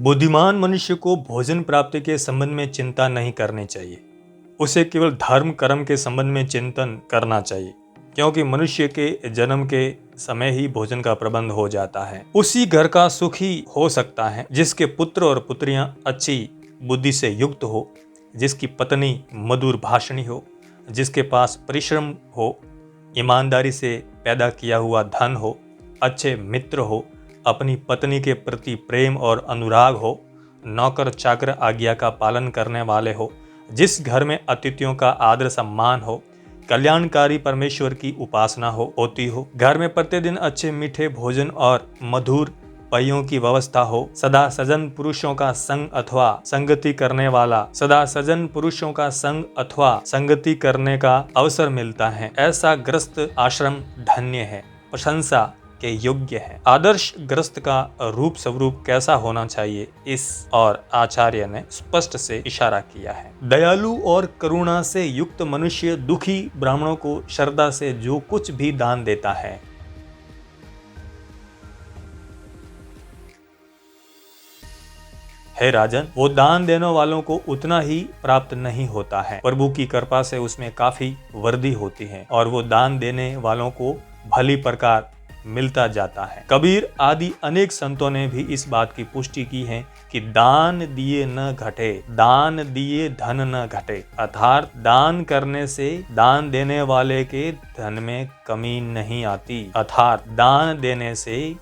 बुद्धिमान मनुष्य को भोजन प्राप्ति के संबंध में चिंता नहीं करनी चाहिए। उसे केवल धर्म कर्म के संबंध में चिंतन करना चाहिए, क्योंकि मनुष्य के जन्म के समय ही भोजन का प्रबंध हो जाता है। उसी घर का सुख ही हो सकता है जिसके पुत्र और पुत्रियां अच्छी बुद्धि से युक्त हो, जिसकी पत्नी मधुर भाषणी हो, जिसके पास परिश्रम हो, ईमानदारी से पैदा किया हुआ धन हो, अच्छे मित्र हो, अपनी पत्नी के प्रति प्रेम और अनुराग हो, नौकर चाकर आज्ञा का पालन करने वाले हो, जिस घर में अतिथियों का आदर सम्मान हो, कल्याणकारी परमेश्वर की उपासना होती हो, घर में प्रतिदिन अच्छे मीठे भोजन और मधुर पेयों की व्यवस्था हो, सदा सजन पुरुषों का संग अथवा संगति करने का अवसर मिलता है। ऐसा ग्रस्त आश्रम धन्य है, प्रशंसा के योग्य है। आदर्श ग्रस्त का रूप स्वरूप कैसा होना चाहिए, इस और आचार्य ने स्पष्ट से इशारा किया है। दयालु और करुणा से युक्त मनुष्य दुखी ब्राह्मणों को श्रद्धा से जो कुछ भी दान देता है, हे राजन, वो दान देने वालों को उतना ही प्राप्त नहीं होता है। प्रभु की कृपा से उसमें काफी वृद्धि होती है और वो दान देने वालों को भली प्रकार मिलता जाता है। कबीर आदि अनेक संतों ने भी इस बात की पुष्टि की है कि दान दिए न घटे, दान दिए धन न घटे, अर्थात दान करने से दान देने वाले के धन में कमी नहीं आती, अर्थात दान देने से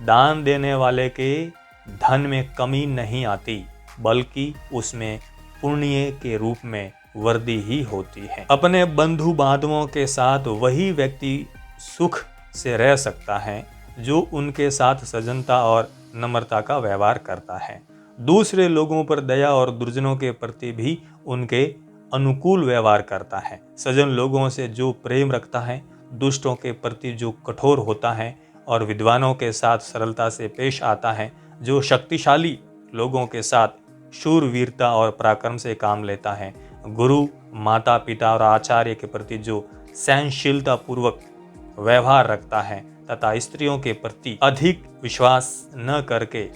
दान देने वाले के धन में कमी नहीं आती, बल्कि उसमें पुण्य के रूप में वृद्धि ही होती है। अपने बंधु बांधवों के साथ वही व्यक्ति सुख से रह सकता है जो उनके साथ सजनता और नम्रता का व्यवहार करता है, दूसरे लोगों पर दया और दुर्जनों के प्रति भी उनके अनुकूल व्यवहार करता है, सजन लोगों से जो प्रेम रखता है, दुष्टों के प्रति जो कठोर होता है और विद्वानों के साथ सरलता से पेश आता है, जो शक्तिशाली लोगों के साथ शूरवीरता और पराक्रम से काम लेता है, गुरु, माता पिता और आचार्य के प्रति जो सहनशीलता पूर्वक व्यवहार रखता है तथा स्त्रियों के प्रति अधिक विश्वास न करके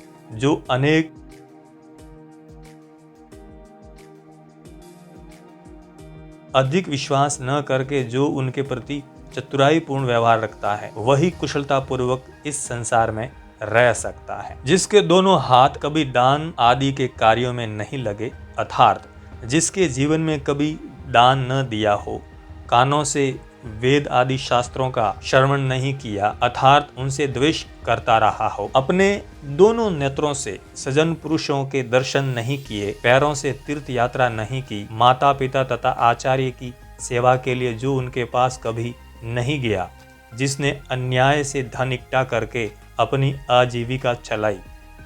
जो उनके प्रति चतुराईपूर्ण व्यवहार रखता है, वही कुशलता पूर्वक इस संसार में रह सकता है। जिसके दोनों हाथ कभी दान आदि के कार्यों में नहीं लगे, अर्थात जिसके जीवन में कभी दान न दिया हो, कानों से वेद आदि शास्त्रों का श्रवण नहीं किया, अर्थात उनसे द्वेष करता रहा हो, अपने दोनों नेत्रों से सजन पुरुषों के दर्शन नहीं किए, पैरों से तीर्थ यात्रा नहीं की, माता पिता तथा आचार्य की सेवा के लिए जो उनके पास कभी नहीं गया, जिसने अन्याय से धन इकट्ठा करके अपनी आजीविका चलाई,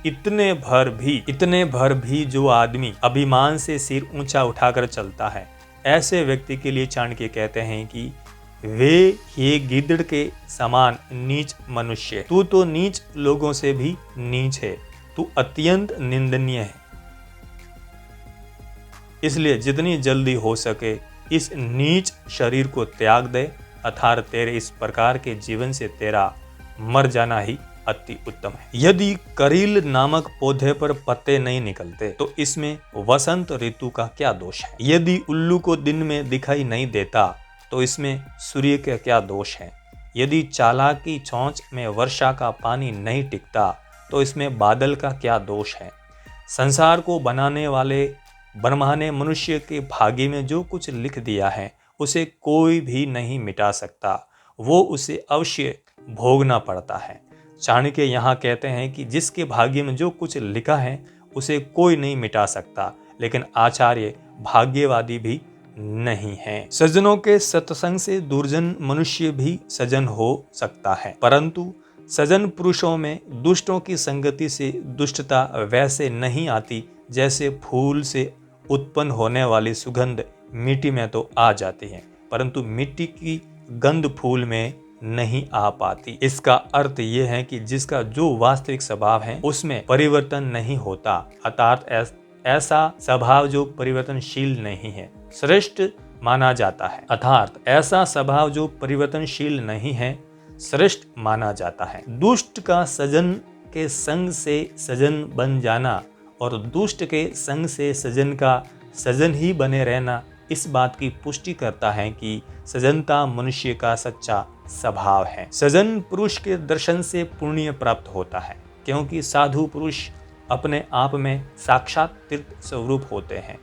इतने भर भी जो आदमी अभिमान से सिर ऊंचा उठाकर चलता है, ऐसे व्यक्ति के लिए चाणक्य कहते हैं कि वे ये गिद्ध के समान नीच मनुष्य, तू तो नीच लोगों से भी नीच है, तू अत्यंत निंदनीय है। इसलिए जितनी जल्दी हो सके इस नीच शरीर को त्याग दे, अर्थात तेरे इस प्रकार के जीवन से तेरा मर जाना ही अति उत्तम है। यदि करील नामक पौधे पर पत्ते नहीं निकलते तो इसमें वसंत ऋतु का क्या दोष है? यदि उल्लू को दिन में दिखाई नहीं देता तो इसमें सूर्य का क्या दोष है? यदि चालाक की चोंच में वर्षा का पानी नहीं टिकता तो इसमें बादल का क्या दोष है? संसार को बनाने वाले ब्रह्मा ने मनुष्य के भाग्य में जो कुछ लिख दिया है उसे कोई भी नहीं मिटा सकता, वो उसे अवश्य भोगना पड़ता है। चाणक्य यहाँ कहते हैं कि जिसके भाग्य में जो कुछ लिखा है उसे कोई नहीं मिटा सकता, लेकिन आचार्य भाग्यवादी भी नहीं है। सज्जनों के सत्संग से दुर्जन मनुष्य भी सज्जन हो सकता है, परंतु सज्जन पुरुषों में दुष्टों की संगति से दुष्टता वैसे नहीं आती जैसे फूल से उत्पन्न होने वाली सुगंध मिट्टी में तो आ जाती है, परंतु मिट्टी की गंध फूल में नहीं आ पाती। इसका अर्थ यह है कि जिसका जो वास्तविक स्वभाव है उसमें परिवर्तन नहीं होता, अर्थात ऐसा स्वभाव जो परिवर्तनशील नहीं है श्रेष्ठ माना जाता है, अर्थात ऐसा स्वभाव जो परिवर्तनशील नहीं है श्रेष्ठ माना जाता है। दुष्ट का सजन के संग से सजन बन जाना और दुष्ट के संग से सजन का सजन ही बने रहना इस बात की पुष्टि करता है कि सजनता मनुष्य का सच्चा स्वभाव है। सजन पुरुष के दर्शन से पुण्य प्राप्त होता है, क्योंकि साधु पुरुष अपने आप में साक्षात तीर्थ स्वरूप होते हैं।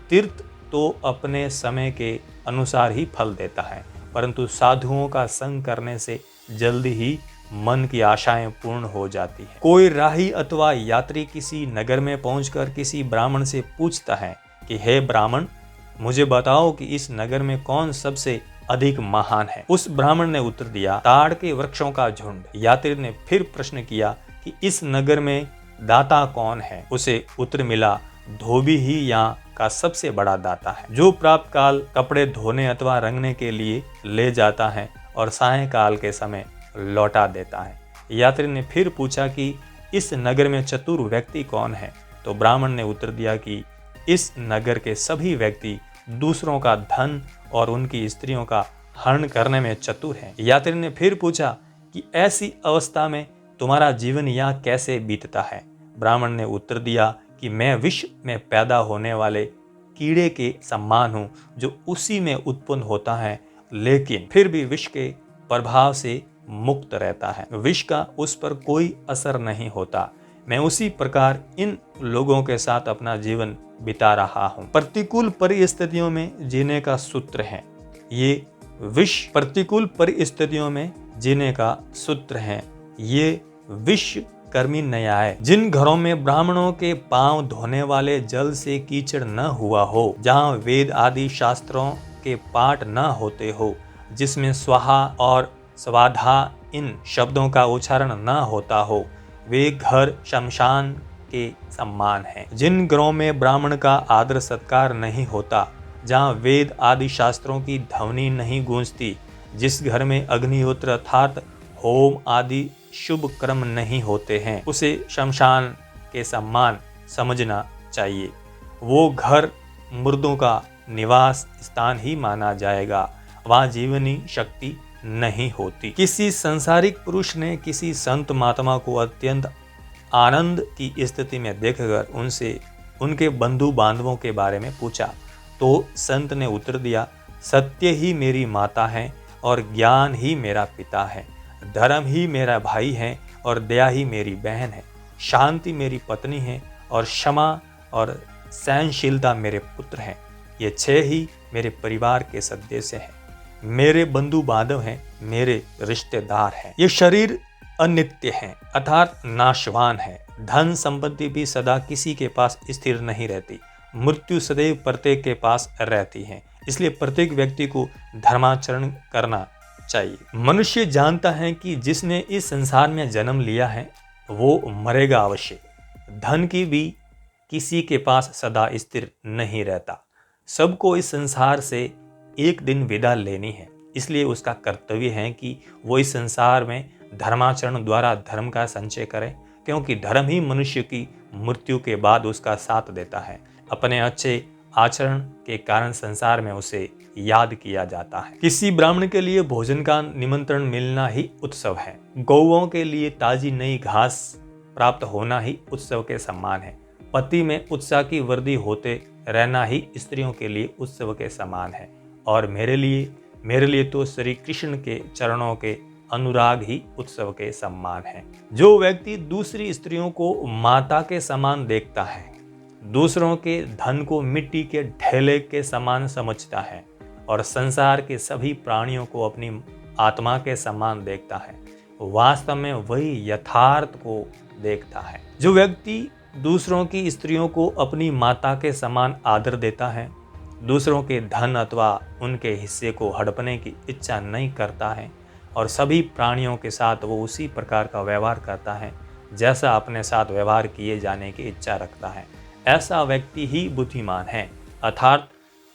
तीर्थ तो अपने समय के अनुसार ही फल देता है, परंतु साधुओं का संग करने से जल्दी ही मन की आशाएं पूर्ण हो जाती है। कोई राही अथवा यात्री किसी नगर में पहुंचकर किसी ब्राह्मण से पूछता है कि हे ब्राह्मण, मुझे बताओ कि इस नगर में कौन सबसे अधिक महान है। उस ब्राह्मण ने उत्तर दिया, ताड़ के वृक्षों का झुंड। यात्री ने फिर प्रश्न किया कि इस नगर में दाता कौन है। उसे उत्तर मिला, धोबी ही यहाँ का सबसे बड़ा दाता है, जो प्रातः काल कपड़े धोने अथवा रंगने के लिए ले जाता है और सायंकाल के समय लौटा देता है। यात्री ने फिर पूछा कि इस नगर में चतुर व्यक्ति कौन है। तो ब्राह्मण ने उत्तर दिया कि इस नगर के सभी व्यक्ति दूसरों का धन और उनकी स्त्रियों का हरण करने में चतुर हैं। यात्री ने फिर पूछा कि ऐसी अवस्था में तुम्हारा जीवन यहाँ कैसे बीतता है। ब्राह्मण ने उत्तर दिया कि मैं विश्व में पैदा होने वाले कीड़े के समान हूँ, जो उसी में उत्पन्न होता है, लेकिन फिर भी विष के प्रभाव से मुक्त रहता है। विष का उस पर कोई असर नहीं होता। मैं उसी प्रकार इन लोगों के साथ अपना जीवन बिता रहा हूँ। प्रतिकूल परिस्थितियों में जीने का सूत्र है ये विश्व। प्रतिकूल परिस्थितियों में जीने का सूत्र है ये विश्व कर्मी न्याय। जिन घरों में ब्राह्मणों के पांव धोने वाले जल से कीचड़ न हुआ हो, जहाँ वेद आदि शास्त्रों के पाठ न होते हो, जिसमें स्वाहा और स्वाधा इन शब्दों का उच्चारण न होता हो, वे घर शमशान के सम्मान हैं। जिन घरों में ब्राह्मण का आदर सत्कार नहीं होता, जहाँ वेद आदि शास्त्रों की ध्वनि नहीं गूंजती, जिस घर में अग्निहोत्र अर्थात होम आदि शुभ कर्म नहीं होते हैं, उसे शमशान के सम्मान समझना चाहिए। वो घर मुर्दों का निवास स्थान ही माना जाएगा, वहाँ जीवनी शक्ति नहीं होती। किसी संसारिक पुरुष ने किसी संत महात्मा को अत्यंत आनंद की स्थिति में देखकर उनसे उनके बंधु बांधवों के बारे में पूछा, तो संत ने उत्तर दिया, सत्य ही मेरी माता है और ज्ञान ही मेरा पिता है, धर्म ही मेरा भाई है और दया ही मेरी बहन है, शांति मेरी पत्नी है और क्षमा और सहनशीलता मेरे पुत्र हैं। ये 6 ही मेरे परिवार के सदस्य हैं, मेरे बंधु बांधव हैं, मेरे रिश्तेदार हैं। ये शरीर अनित्य है अर्थात नाशवान है। धन संपत्ति भी सदा किसी के पास स्थिर नहीं रहती, मृत्यु सदैव प्रत्येक के पास रहती है। इसलिए प्रत्येक व्यक्ति को धर्माचरण करना चाहिए। मनुष्य जानता है कि जिसने इस संसार में जन्म लिया है वो मरेगा अवश्य। धन की भी किसी के पास सदा स्थिर नहीं रहता। सबको इस संसार से एक दिन विदा लेनी है, इसलिए उसका कर्तव्य है कि वो इस संसार में धर्माचरण द्वारा धर्म का संचय करे, क्योंकि धर्म ही मनुष्य की मृत्यु के बाद उसका साथ देता है। अपने अच्छे आचरण के कारण संसार में उसे याद किया जाता है। किसी ब्राह्मण के लिए भोजन का निमंत्रण मिलना ही उत्सव है। गौओं के लिए ताजी नई घास प्राप्त होना ही उत्सव के समान है। पति में उत्साह की वृद्धि होते रहना ही स्त्रियों के लिए उत्सव के समान है। और मेरे लिए तो श्री कृष्ण के चरणों के अनुराग ही उत्सव के सम्मान है। जो व्यक्ति दूसरी स्त्रियों को माता के समान देखता है, दूसरों के धन को मिट्टी के ढेले के समान समझता है और संसार के सभी प्राणियों को अपनी आत्मा के समान देखता है, वास्तव में वही यथार्थ को देखता है। जो व्यक्ति दूसरों की स्त्रियों को अपनी माता के समान आदर देता है, दूसरों के धन अथवा उनके हिस्से को हड़पने की इच्छा नहीं करता है और सभी प्राणियों के साथ वो उसी प्रकार का व्यवहार करता है जैसा अपने साथ व्यवहार किए जाने की इच्छा रखता है, ऐसा व्यक्ति ही बुद्धिमान है। अर्थात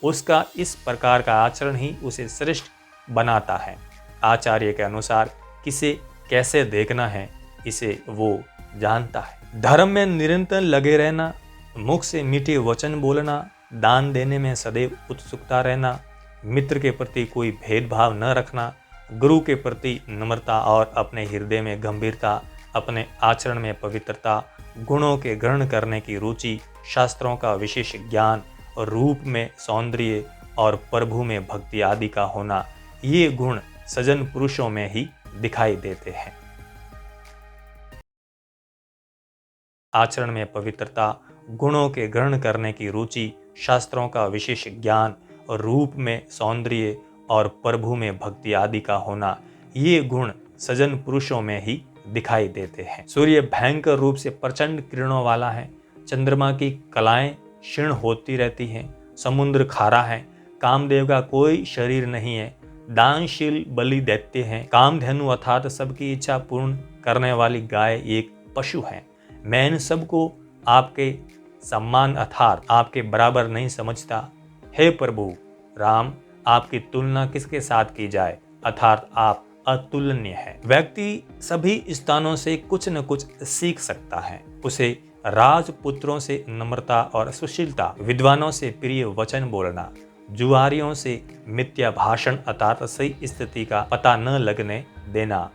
उसका इस प्रकार का आचरण ही उसे श्रेष्ठ बनाता है। आचार्य के अनुसार किसे कैसे देखना है इसे वो जानता है। धर्म में निरंतर लगे रहना, मुख से मीठे वचन बोलना, दान देने में सदैव उत्सुकता रहना, मित्र के प्रति कोई भेदभाव न रखना, गुरु के प्रति नम्रता और अपने हृदय में गंभीरता अपने आचरण में पवित्रता, गुणों के ग्रहण करने की रुचि, शास्त्रों का विशेष ज्ञान, रूप में सौंदर्य और प्रभु में भक्ति आदि का होना, ये गुण सज्जन पुरुषों में ही दिखाई देते हैं। आचरण में पवित्रता, गुणों के ग्रहण करने की रुचि, शास्त्रों का विशेष ज्ञान, रूप में सौंदर्य और प्रभु में भक्ति आदि का होना, ये गुण सज्जन पुरुषों में ही दिखाई देते हैं। सूर्य भयंकर रूप से प्रचंड किरणों वाला है, चंद्रमा की कलाएं क्षीण होती रहती हैं, समुद्र खारा है, कामदेव का कोई शरीर नहीं है, दानशील बलि दैत्य हैं, कामधेनु अर्थात सबकी इच्छा पूर्ण करने वाली गाय एक पशु है। मैं इन सबको आपके सम्मान अर्थात आपके बराबर नहीं समझता। हे प्रभु राम, आपकी तुलना किसके साथ की जाए, अर्थात आप अतुलनीय है। व्यक्ति सभी स्थानों से कुछ न कुछ सीख सकता है। उसे राजपुत्रों से नम्रता और सुशीलता, विद्वानों से प्रिय वचन बोलना, जुआरियों से मिथ्या भाषण अर्थात सही स्थिति का पता न लगने देना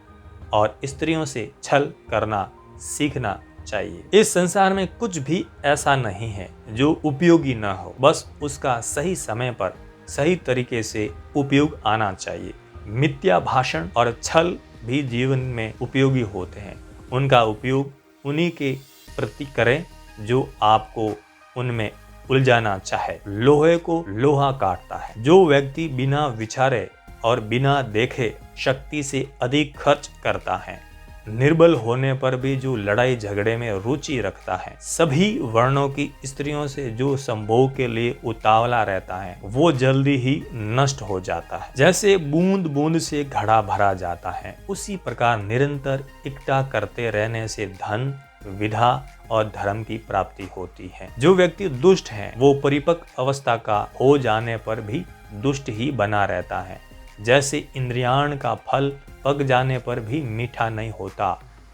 और स्त्रियों से छल करना सीखना चाहिए। इस संसार में कुछ भी ऐसा नहीं है जो उपयोगी न हो, बस उसका सही समय पर सही तरीके से उपयोग आना चाहिए। मिथ्या भाषण और छल भी जीवन में उपयोगी होते हैं। उनका उपयोग उन्हीं के प्रति करें जो आपको उनमें उलझाना चाहे। लोहे को लोहा काटता है। जो व्यक्ति बिना विचारे और बिना देखे शक्ति से अधिक खर्च करता है, निर्बल होने पर भी जो लड़ाई झगड़े में रुचि रखता है, सभी वर्णों की स्त्रियों से जो संभोग के लिए उतावला रहता है, वो जल्दी ही नष्ट हो जाता है। जैसे बूंद बूंद से घड़ा भरा जाता है, उसी प्रकार निरंतर इकट्ठा करते रहने से धन, विधा और धर्म की प्राप्ति होती है। जो व्यक्ति दुष्ट है वो परिपक्व अवस्था का हो जाने पर भी दुष्ट ही बना रहता है। जैसे इंद्रियाण का फल पक जाने पर भी मीठा नहीं होता,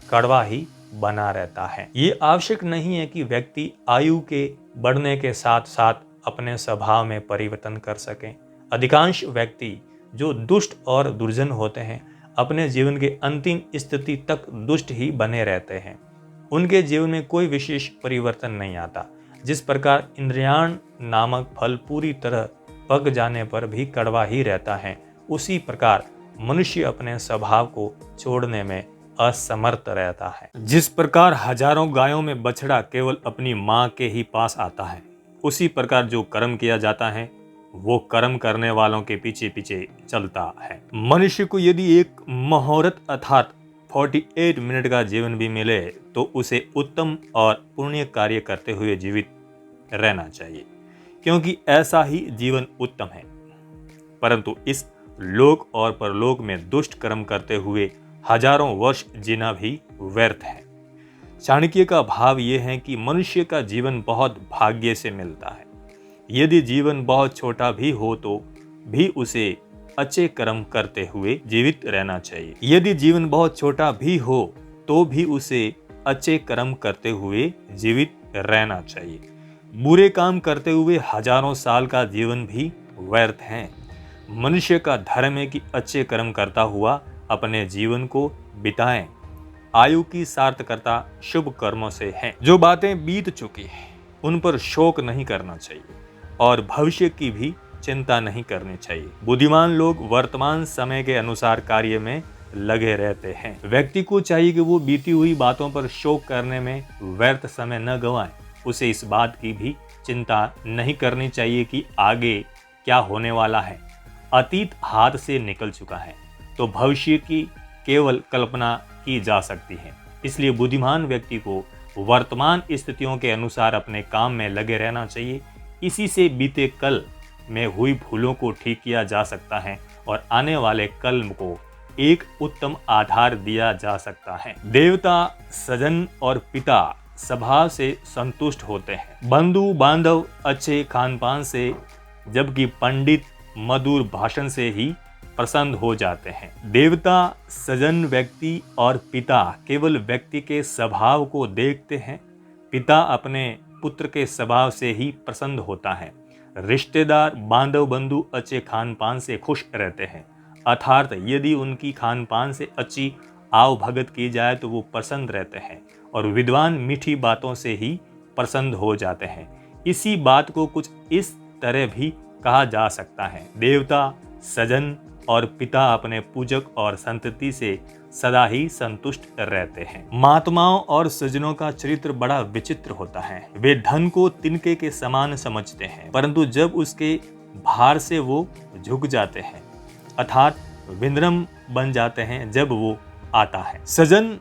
कड़वा ही बना रहता है। ये आवश्यक नहीं है कि व्यक्ति आयु के बढ़ने के साथ साथ अपने स्वभाव में परिवर्तन कर सकें। अधिकांश व्यक्ति जो दुष्ट और दुर्जन होते हैं, अपने जीवन के अंतिम स्थिति तक दुष्ट ही बने रहते हैं। उनके जीवन में कोई विशेष परिवर्तन नहीं आता। जिस प्रकार इंद्रियाण नामक फल पूरी तरह पक जाने पर भी कड़वा ही रहता है, उसी प्रकार मनुष्य अपने स्वभाव को छोड़ने में असमर्थ रहता है। जिस प्रकार हजारों गायों में बछड़ा केवल अपनी माँ के ही पास आता है, उसी प्रकार जो कर्म किया जाता है वो कर्म करने वालों के पीछे पीछे चलता है। मनुष्य को यदि एक मुहूर्त अर्थात 48 मिनट का जीवन भी मिले तो उसे उत्तम और पुण्य कार्य करते हुए जीवित रहना चाहिए, क्योंकि ऐसा ही जीवन उत्तम है। परंतु इस लोक और परलोक में दुष्ट कर्म करते हुए हजारों वर्ष जीना भी व्यर्थ है। चाणक्य का भाव यह है कि मनुष्य का जीवन बहुत भाग्य से मिलता है। यदि जीवन बहुत छोटा भी हो तो भी उसे अच्छे कर्म करते हुए जीवित रहना चाहिए। यदि जीवन बहुत छोटा भी हो तो भी उसे अच्छे कर्म करते हुए जीवित रहना चाहिए। बुरे काम करते हुए हजारों साल का जीवन भी व्यर्थ है। मनुष्य का धर्म है कि अच्छे कर्म करता हुआ अपने जीवन को बिताएं। आयु की सार्थकता शुभ कर्मों से है। जो बातें बीत चुकी हैं उन पर शोक नहीं करना चाहिए और भविष्य की भी चिंता नहीं करनी चाहिए। बुद्धिमान लोग वर्तमान समय के अनुसार कार्य में लगे रहते हैं। व्यक्ति को चाहिए कि वो बीती हुई बातों पर शोक करने में व्यर्थ समय न गंवाए। उसे इस बात की भी चिंता नहीं करनी चाहिए कि आगे क्या होने वाला है। अतीत हाथ से निकल चुका है तो भविष्य की केवल कल्पना की जा सकती है। इसलिए बुद्धिमान व्यक्ति को वर्तमान स्थितियों के अनुसार अपने काम में लगे रहना चाहिए। इसी से बीते कल में हुई भूलों को ठीक किया जा सकता है और आने वाले कल को एक उत्तम आधार दिया जा सकता है। देवता, सजन और पिता स्वभाव से संतुष्ट होते हैं, बंधु बांधव अच्छे खानपान से, जबकि पंडित मधुर भाषण से ही प्रसन्न हो जाते हैं। देवता, सजन, व्यक्ति और पिता केवल व्यक्ति के स्वभाव को देखते हैं। पिता अपने पुत्र के स्वभाव से ही प्रसन्न होता है। रिश्तेदार, बांधव, बंधु अच्छे खान पान से खुश रहते हैं, अर्थात यदि उनकी खान पान से अच्छी आव भगत की जाए तो वो प्रसन्न रहते हैं, और विद्वान मीठी बातों से ही प्रसन्न हो जाते हैं। इसी बात को कुछ इस तरह भी कहा जा सकता है, देवता, सजन और पिता अपने पूजक और संतति से सदा ही संतुष्ट रहते हैं। महात्माओं और सज्जनों का चरित्र बड़ा विचित्र होता है। वे धन को तिनके के समान समझते हैं, परंतु जब उसके भार से वो झुक जाते हैं, अर्थात विनम्र बन जाते हैं जब वो आता है। सज्जन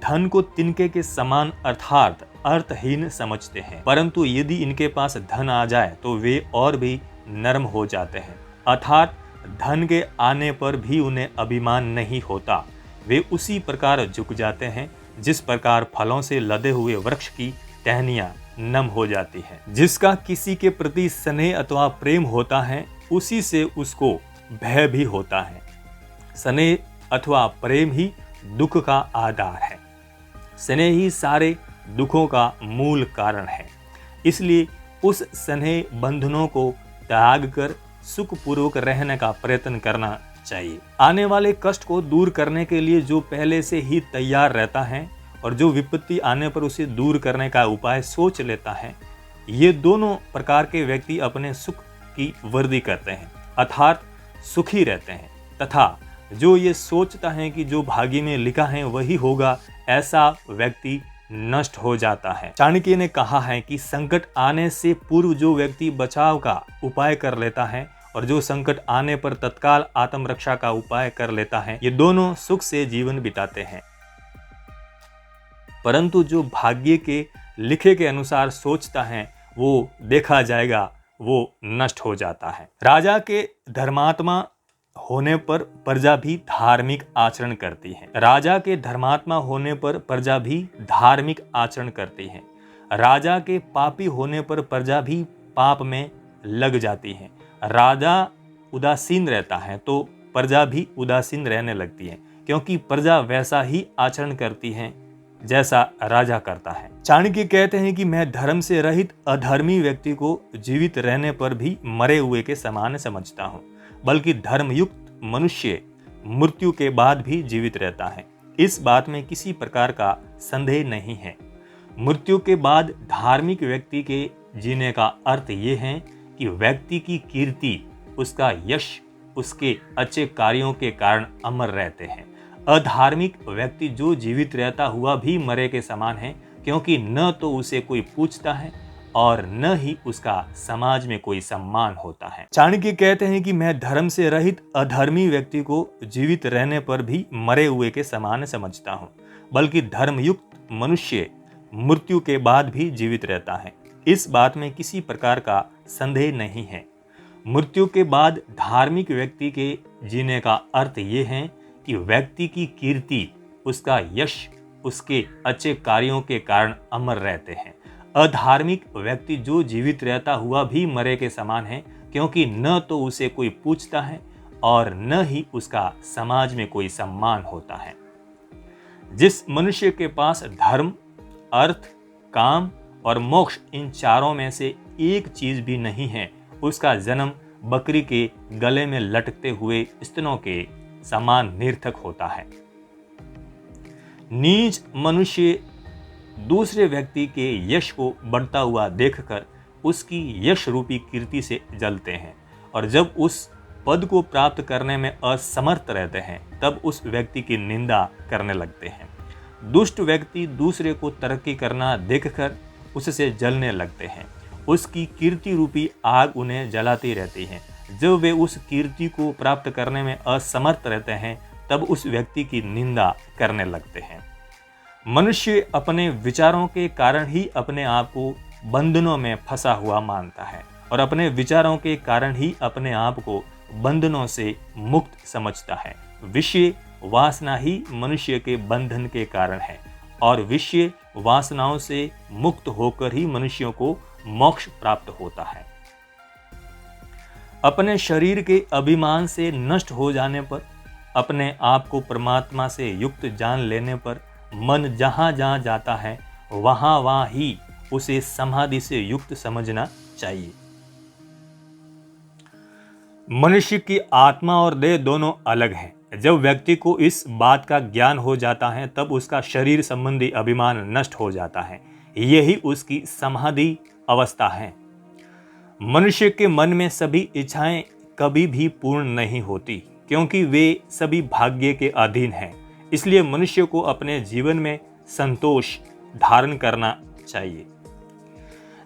धन को तिनके के समान अर्थात अर्थहीन समझते हैं, परंतु यदि इनके पास धन आ जाए तो वे और भी नर्म हो जाते हैं, अर्थात धन के आने पर भी उन्हें अभिमान नहीं होता। वे उसी प्रकार झुक जाते हैं जिस प्रकार फलों से लदे हुए वृक्ष की टहनियां नम हो जाती है। जिसका किसी के प्रति स्नेह अथवा प्रेम होता है, उसी से उसको भय भी होता है। स्नेह अथवा प्रेम ही दुख का आधार है। स्नेह ही सारे दुखों का मूल कारण है। इसलिए उस स्नेह बंधनों को त्याग कर सुखपूर्वक रहने का प्रयत्न करना चाहिए। आने वाले कष्ट को दूर करने के लिए जो पहले से ही तैयार रहता है और जो विपत्ति आने पर उसे दूर करने का उपाय सोच लेता है, ये दोनों प्रकार के व्यक्ति अपने सुख की वृद्धि करते हैं, अर्थात सुखी रहते हैं। तथा जो ये सोचता है कि जो भाग्य में लिखा है वही होगा, ऐसा व्यक्ति नष्ट हो जाता है। चाणक्य ने कहा है कि संकट आने से पूर्व जो व्यक्ति बचाव का उपाय कर लेता है और जो संकट आने पर तत्काल आत्मरक्षा का उपाय कर लेता है, ये दोनों सुख से जीवन बिताते हैं। परंतु जो भाग्य के लिखे के अनुसार सोचता है, वो देखा जाएगा वो नष्ट हो जाता है। राजा के धर्मात्मा होने पर प्रजा भी धार्मिक आचरण करती है। राजा के धर्मात्मा होने पर प्रजा भी धार्मिक आचरण करती है। राजा के पापी होने पर प्रजा भी पाप में लग जाती है। राजा उदासीन रहता है तो प्रजा भी उदासीन रहने लगती है, क्योंकि प्रजा वैसा ही आचरण करती है जैसा राजा करता है। चाणक्य कहते हैं कि मैं धर्म से रहित अधर्मी व्यक्ति को जीवित रहने पर भी मरे हुए के समान समझता हूँ, बल्कि धर्मयुक्त मनुष्य मृत्यु के बाद भी जीवित रहता है। इस बात में किसी प्रकार का संदेह नहीं है। मृत्यु के बाद धार्मिक व्यक्ति के जीने का अर्थ ये है कि व्यक्ति की कीर्ति, उसका यश, उसके अच्छे कार्यों के कारण अमर रहते हैं। अधार्मिक व्यक्ति जो जीवित रहता हुआ भी मरे के समान है, क्योंकि न तो उसे कोई पूछता है और न ही उसका समाज में कोई सम्मान होता है। चाणक्य कहते हैं कि मैं धर्म से रहित अधर्मी व्यक्ति को जीवित रहने पर भी मरे हुए के समान समझता हूँ, बल्कि धर्मयुक्त मनुष्य मृत्यु के बाद भी जीवित रहता है। इस बात में किसी प्रकार का संदेह नहीं है। मृत्यु के बाद धार्मिक व्यक्ति के जीने का अर्थ ये है कि व्यक्ति की कीर्ति, उसका यश, उसके अच्छे कार्यों के कारण अमर रहते हैं। अधार्मिक व्यक्ति जो जीवित रहता हुआ भी मरे के समान है, क्योंकि न तो उसे कोई पूछता है और न ही उसका समाज में कोई सम्मान होता है। जिस मनुष्य के पास धर्म, अर्थ, काम और मोक्ष, इन चारों में से एक चीज भी नहीं है, उसका जन्म बकरी के गले में लटकते हुए स्तनों के समान निरर्थक होता है। नीच मनुष्य दूसरे व्यक्ति के यश को बढ़ता हुआ देखकर उसकी यश रूपी कीर्ति से जलते हैं, और जब उस पद को प्राप्त करने में असमर्थ रहते हैं तब उस व्यक्ति की निंदा करने लगते हैं। दुष्ट व्यक्ति दूसरे को तरक्की करना देखकर उससे जलने लगते हैं। उसकी कीर्ति रूपी आग उन्हें जलाती रहती है। जब वे उस कीर्ति को प्राप्त करने में असमर्थ रहते हैं तब उस व्यक्ति की निंदा करने लगते हैं। मनुष्य अपने विचारों के कारण ही अपने आप को बंधनों में फंसा हुआ मानता है, और अपने विचारों के कारण ही अपने आप को बंधनों से मुक्त समझता है। विषय वासना ही मनुष्य के बंधन के कारण है, और विषय वासनाओं से मुक्त होकर ही मनुष्यों को मोक्ष प्राप्त होता है। अपने शरीर के अभिमान से नष्ट हो जाने पर, अपने आप को परमात्मा से युक्त जान लेने पर मन जहां जहां जाता है वहां वहां ही उसे समाधि से युक्त समझना चाहिए। मनुष्य की आत्मा और देह दोनों अलग हैं। जब व्यक्ति को इस बात का ज्ञान हो जाता है तब उसका शरीर संबंधी अभिमान नष्ट हो जाता है। यही उसकी समाधि अवस्था है। मनुष्य के मन में सभी इच्छाएं कभी भी पूर्ण नहीं होती, क्योंकि वे सभी भाग्य के अधीन हैं। इसलिए मनुष्य को अपने जीवन में संतोष धारण करना चाहिए।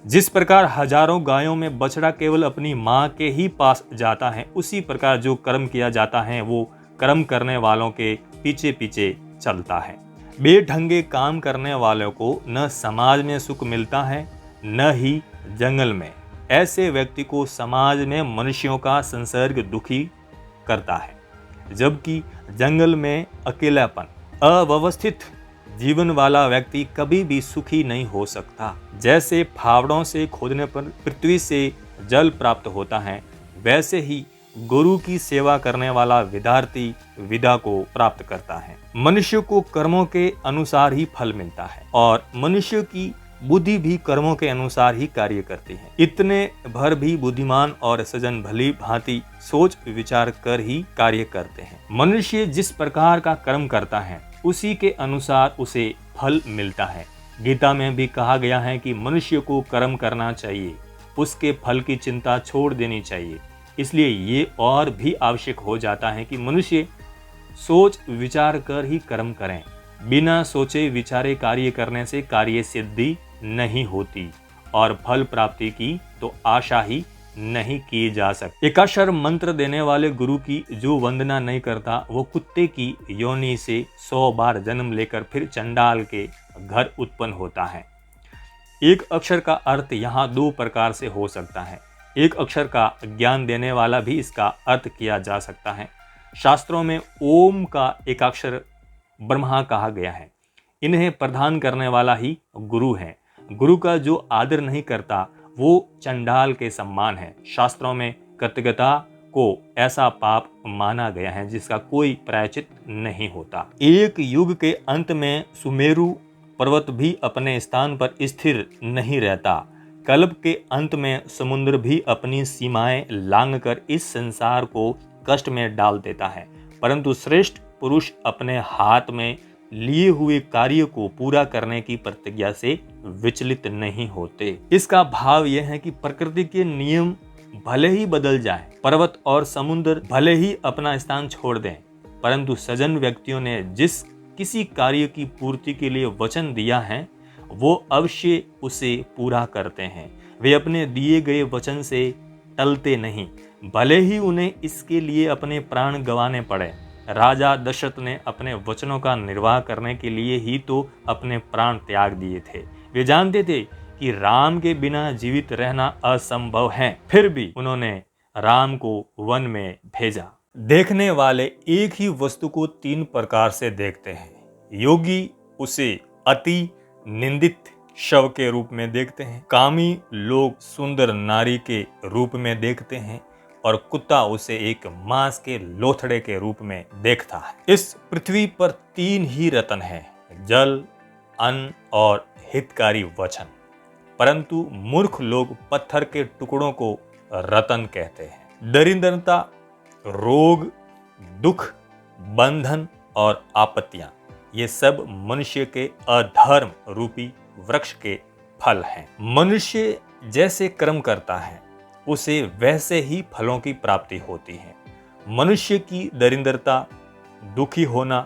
जिस प्रकार हजारों गायों में बछड़ा केवल अपनी मां के ही पास जाता है, उसी प्रकार जो कर्म किया जाता है वो कर्म करने वालों के पीछे पीछे चलता है। बेढंगे काम करने वालों को न समाज में सुख मिलता है न ही जंगल में। ऐसे व्यक्ति को समाज में मनुष्यों का संसर्ग दुखी करता है, जबकि जंगल में अकेलापन, अव्यवस्थित जीवन वाला व्यक्ति कभी भी सुखी नहीं हो सकता। जैसे फावड़ों से खोदने पर पृथ्वी से जल प्राप्त होता है, वैसे ही गुरु की सेवा करने वाला विद्यार्थी विद्या को प्राप्त करता है। मनुष्य को कर्मों के अनुसार ही फल मिलता है और मनुष्य की बुद्धि भी कर्मों के अनुसार ही कार्य करती है। इतने भर भी बुद्धिमान और सज्जन भली भांति सोच विचार कर ही कार्य करते हैं। मनुष्य जिस प्रकार का कर्म करता है उसी के अनुसार उसे फल मिलता है। गीता में भी कहा गया है कि मनुष्य को कर्म करना चाहिए, उसके फल की चिंता छोड़ देनी चाहिए। इसलिए ये और भी आवश्यक हो जाता है कि मनुष्य सोच विचार कर ही कर्म करें। बिना सोचे विचारे कार्य करने से कार्य सिद्धि नहीं होती और फल प्राप्ति की तो आशा ही नहीं की जा सकती। एकाक्षर मंत्र देने वाले गुरु की जो वंदना नहीं करता वो कुत्ते की योनि से 100 बार जन्म लेकर फिर चंडाल के घर उत्पन्न होता है। एक अक्षर का अर्थ यहाँ 2 प्रकार से हो सकता है। एक अक्षर का ज्ञान देने वाला भी इसका अर्थ किया जा सकता है। शास्त्रों में ओम का एकाक्षर ब्रह्मा कहा गया है। इन्हें प्रदान करने वाला ही गुरु है। गुरु का जो आदर नहीं करता वो चंडाल के समान है। शास्त्रों में कृतज्ञता को ऐसा पाप माना गया है जिसका कोई प्रायश्चित नहीं होता। एक युग के अंत में सुमेरु पर्वत भी अपने स्थान पर स्थिर नहीं रहता। कल्प के अंत में समुद्र भी अपनी सीमाएं लांघकर इस संसार को कष्ट में डाल देता है, परंतु श्रेष्ठ पुरुष अपने हाथ में लिए हुए कार्य को पूरा करने की प्रतिज्ञा से विचलित नहीं होते। इसका भाव यह है कि प्रकृति के नियम भले ही बदल जाए, पर्वत और समुद्र भले ही अपना स्थान छोड़ दें, परंतु सज्जन व्यक्तियों ने जिस किसी कार्य की पूर्ति के लिए वचन दिया है वो अवश्य उसे पूरा करते हैं। वे अपने दिए गए वचन से टलते नहीं, भले ही उन्हें इसके लिए अपने प्राण गंवाने पड़े। राजा दशरथ ने अपने वचनों का निर्वाह करने के लिए ही तो अपने प्राण त्याग दिए थे। वे जानते थे कि राम के बिना जीवित रहना असंभव है, फिर भी उन्होंने राम को वन में भेजा। देखने वाले एक ही वस्तु को 3 प्रकार से देखते हैं। योगी उसे अति निंदित शव के रूप में देखते हैं, कामी लोग सुंदर नारी के रूप में देखते हैं और कुत्ता उसे एक मांस के लोथड़े के रूप में देखता है। इस पृथ्वी पर 3 ही रत्न हैं, जल, अन्न और हितकारी वचन, परंतु मूर्ख लोग पत्थर के टुकड़ों को रत्न कहते हैं। दरिद्रता, रोग, दुख, बंधन और आपत्तियां, ये सब मनुष्य के अधर्म रूपी वृक्ष के फल हैं। मनुष्य जैसे कर्म करता है उसे वैसे ही फलों की प्राप्ति होती है। मनुष्य की दरिद्रता, दुखी होना,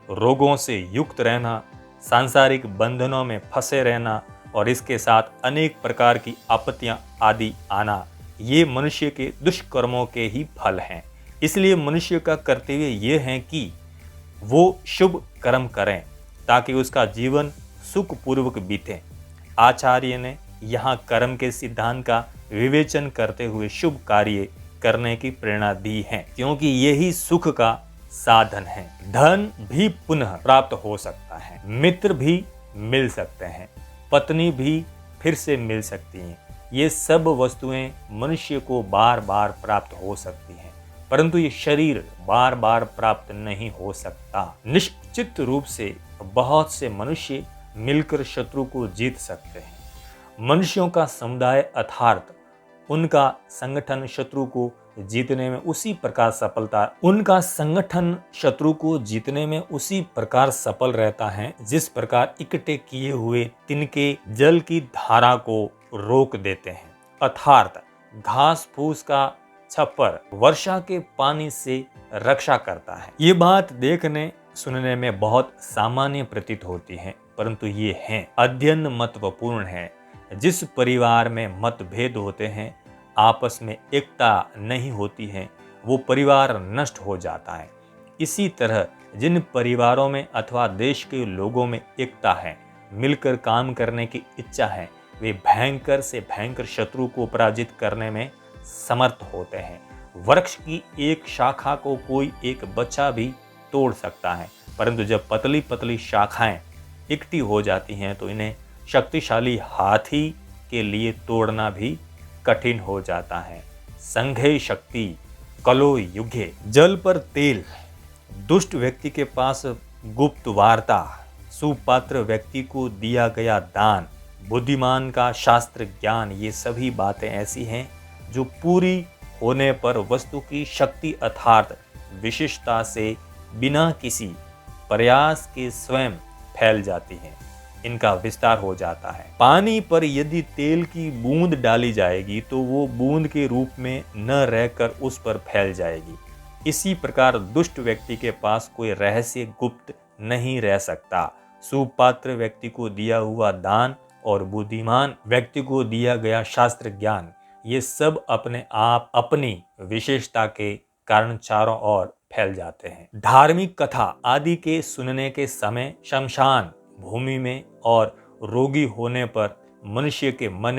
रोगों से युक्त रहना, सांसारिक बंधनों में फंसे रहना और इसके साथ अनेक प्रकार की आपत्तियां आदि आना, ये मनुष्य के दुष्कर्मों के ही फल हैं। इसलिए मनुष्य का कर्तव्य ये है कि वो शुभ कर्म करें ताकि उसका जीवन सुखपूर्वक बीते। आचार्य ने यहाँ कर्म के सिद्धांत का विवेचन करते हुए शुभ कार्य करने की प्रेरणा दी है, क्योंकि यही सुख का साधन है। धन भी पुनः प्राप्त हो सकता है, मित्र भी मिल सकते हैं, पत्नी भी फिर से मिल सकती हैं। ये सब वस्तुएं मनुष्य को बार बार प्राप्त हो सकती हैं, परंतु ये शरीर बार बार प्राप्त नहीं हो सकता। निश्चित रूप से बहुत से मनुष्य मिलकर शत्रु को जीत सकते हैं। मनुष्यों का समुदाय अर्थात उनका संगठन शत्रु को जीतने में उसी प्रकार सफलता, उनका संगठन शत्रु को जीतने में उसी प्रकार सफल रहता है जिस प्रकार इकट्ठे किए हुए तिनके जल की धारा को रोक देते हैं। अर्थात घास फूस का छप्पर वर्षा के पानी से रक्षा करता है। ये बात देखने सुनने में बहुत सामान्य प्रतीत होती है, परंतु ये है अध्ययन महत्वपूर्ण है। जिस परिवार में मतभेद होते हैं, आपस में एकता नहीं होती है, वो परिवार नष्ट हो जाता है। इसी तरह जिन परिवारों में अथवा देश के लोगों में एकता है, मिलकर काम करने की इच्छा है, वे भयंकर से भयंकर शत्रु को पराजित करने में समर्थ होते हैं। वृक्ष की एक शाखा को कोई एक बच्चा भी तोड़ सकता है, परंतु जब पतली पतली शाखाएं इकट्ठी हो जाती हैं तो इन्हें शक्तिशाली हाथी के लिए तोड़ना भी कठिन हो जाता है। संघे शक्ति कलो युगे। जल पर तेल, दुष्ट व्यक्ति के पास गुप्त वार्ता, सुपात्र व्यक्ति को दिया गया दान, बुद्धिमान का शास्त्र ज्ञान, ये सभी बातें ऐसी हैं जो पूरी होने पर वस्तु की शक्ति अर्थात विशिष्टता से बिना किसी प्रयास के स्वयं फैल जाती हैं। इनका विस्तार हो जाता है। पानी पर यदि तेल की बूंद डाली जाएगी तो वो बूंद के रूप में न रहकर उस पर फैल जाएगी। इसी प्रकार दुष्ट व्यक्ति के पास कोई रहस्य गुप्त नहीं रह सकता। सुपात्र व्यक्ति को दिया हुआ दान और बुद्धिमान व्यक्ति को दिया गया शास्त्र ज्ञान, ये सब अपने आप अपनी विशेषता के कारण चारों ओर फैल जाते हैं। धार्मिक कथा आदि के सुनने के समय शमशान भूमि में और रोगी होने पर मनुष्य के मन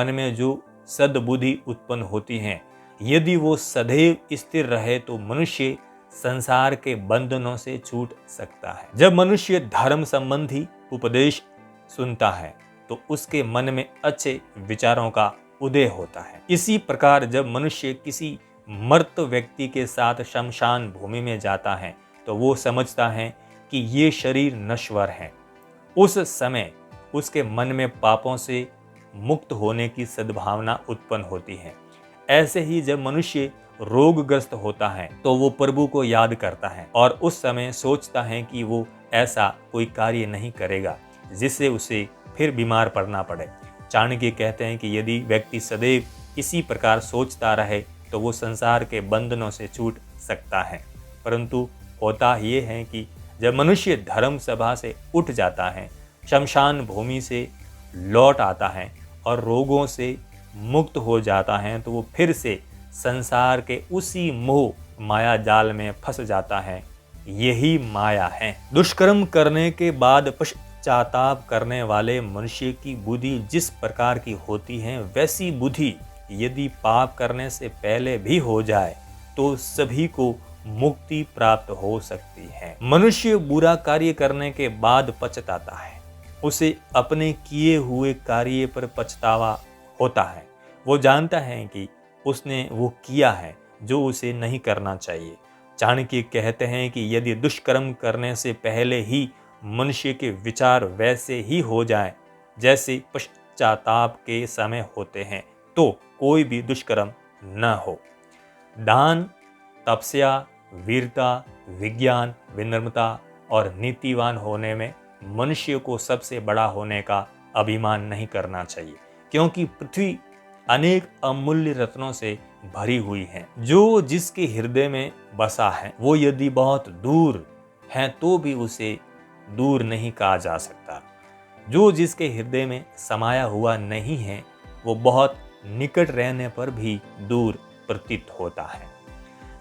में जो सद्बुद्धि उत्पन्न होती है, यदि वो सदैव स्थिर रहे तो मनुष्य संसार के बंधनों से छूट सकता है। जब मनुष्य धर्म संबंधी उपदेश सुनता है तो उसके मन में अच्छे विचारों का उदय होता है। इसी प्रकार जब मनुष्य किसी मर्त व्यक्ति के साथ शमशान भूमि में जाता है तो वो समझता है कि ये शरीर नश्वर है। उस समय उसके मन में पापों से मुक्त होने की सद्भावना उत्पन्न होती है। ऐसे ही जब मनुष्य रोगग्रस्त होता है तो वो प्रभु को याद करता है और उस समय सोचता है कि वो ऐसा कोई कार्य नहीं करेगा जिससे उसे फिर बीमार पड़ना पड़े। चाणक्य कहते हैं कि यदि व्यक्ति सदैव इसी प्रकार सोचता रहे तो वो संसार के बंधनों से छूट सकता है। परंतु होता ये है कि जब मनुष्य धर्म सभा से उठ जाता है, शमशान भूमि से लौट आता है और रोगों से मुक्त हो जाता है तो वो फिर से संसार के उसी मोह माया जाल में फंस जाता है। यही माया है। दुष्कर्म करने के बाद पश्चाताप करने वाले मनुष्य की बुद्धि जिस प्रकार की होती है, वैसी बुद्धि यदि पाप करने से पहले भी हो जाए तो सभी को मुक्ति प्राप्त हो सकती है। मनुष्य बुरा कार्य करने के बाद पछताता है। उसे अपने किए हुए कार्य पर पछतावा होता है। वो जानता है कि उसने वो किया है जो उसे नहीं करना चाहिए। चाणक्य कहते हैं कि यदि दुष्कर्म करने से पहले ही मनुष्य के विचार वैसे ही हो जाएं जैसे पश्चाताप के समय होते हैं तो कोई भी दुष्कर्म न हो। दान, तपस्या, वीरता, विज्ञान, विनम्रता और नीतिवान होने में मनुष्य को सबसे बड़ा होने का अभिमान नहीं करना चाहिए, क्योंकि पृथ्वी अनेक अमूल्य रत्नों से भरी हुई है। जो जिसके हृदय में बसा है वो यदि बहुत दूर है तो भी उसे दूर नहीं कहा जा सकता। जो जिसके हृदय में समाया हुआ नहीं है वो बहुत निकट रहने पर भी दूर प्रतीत होता है।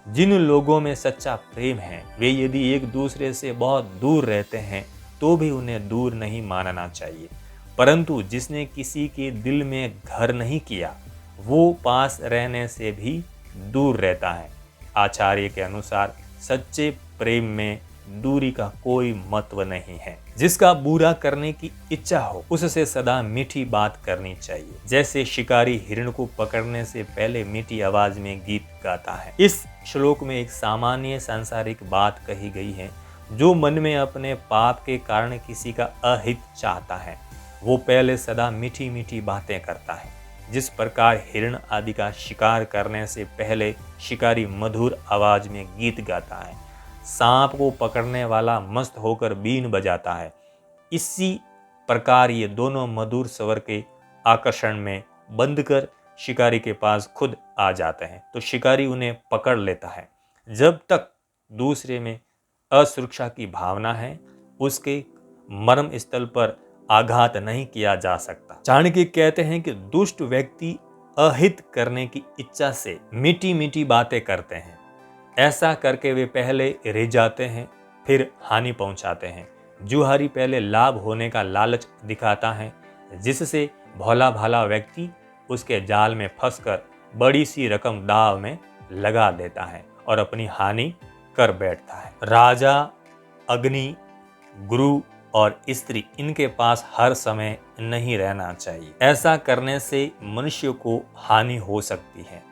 जिन लोगों में सच्चा प्रेम है वे यदि एक दूसरे से बहुत दूर रहते हैं तो भी उन्हें दूर नहीं मानना चाहिए, परंतु जिसने किसी के दिल में घर नहीं किया वो पास रहने से भी दूर रहता है। आचार्य के अनुसार सच्चे प्रेम में दूरी का कोई महत्व नहीं है। जिसका बुरा करने की इच्छा हो उससे सदा मीठी बात करनी चाहिए। जैसे शिकारी हिरण को पकड़ने से पहले मीठी आवाज में गीत गाता है। इस श्लोक में एक सामान्य सांसारिक बात कही गई है। जो मन में अपने पाप के कारण किसी का अहित चाहता है वो पहले सदा मीठी मीठी बातें करता है। जिस प्रकार हिरण आदि का शिकार करने से पहले शिकारी मधुर आवाज में गीत गाता है, सांप को पकड़ने वाला मस्त होकर बीन बजाता है, इसी प्रकार ये दोनों मधुर स्वर के आकर्षण में बंद कर शिकारी के पास खुद आ जाते हैं, तो शिकारी उन्हें पकड़ लेता है। जब तक दूसरे में असुरक्षा की भावना है, उसके मर्म स्थल पर आघात नहीं किया जा सकता। चाणक्य कहते हैं कि दुष्ट व्यक्ति अहित करने की इच्छा से मीठी मीठी बातें करते हैं। ऐसा करके वे पहले रिझाते हैं, फिर हानि पहुंचाते हैं। जुहारी पहले लाभ होने का लालच दिखाता है, जिससे भोला भाला व्यक्ति उसके जाल में फंसकर बड़ी सी रकम दाव में लगा देता है और अपनी हानि कर बैठता है। राजा, अग्नि, गुरु और स्त्री, इनके पास हर समय नहीं रहना चाहिए। ऐसा करने से मनुष्य को हानि हो सकती है,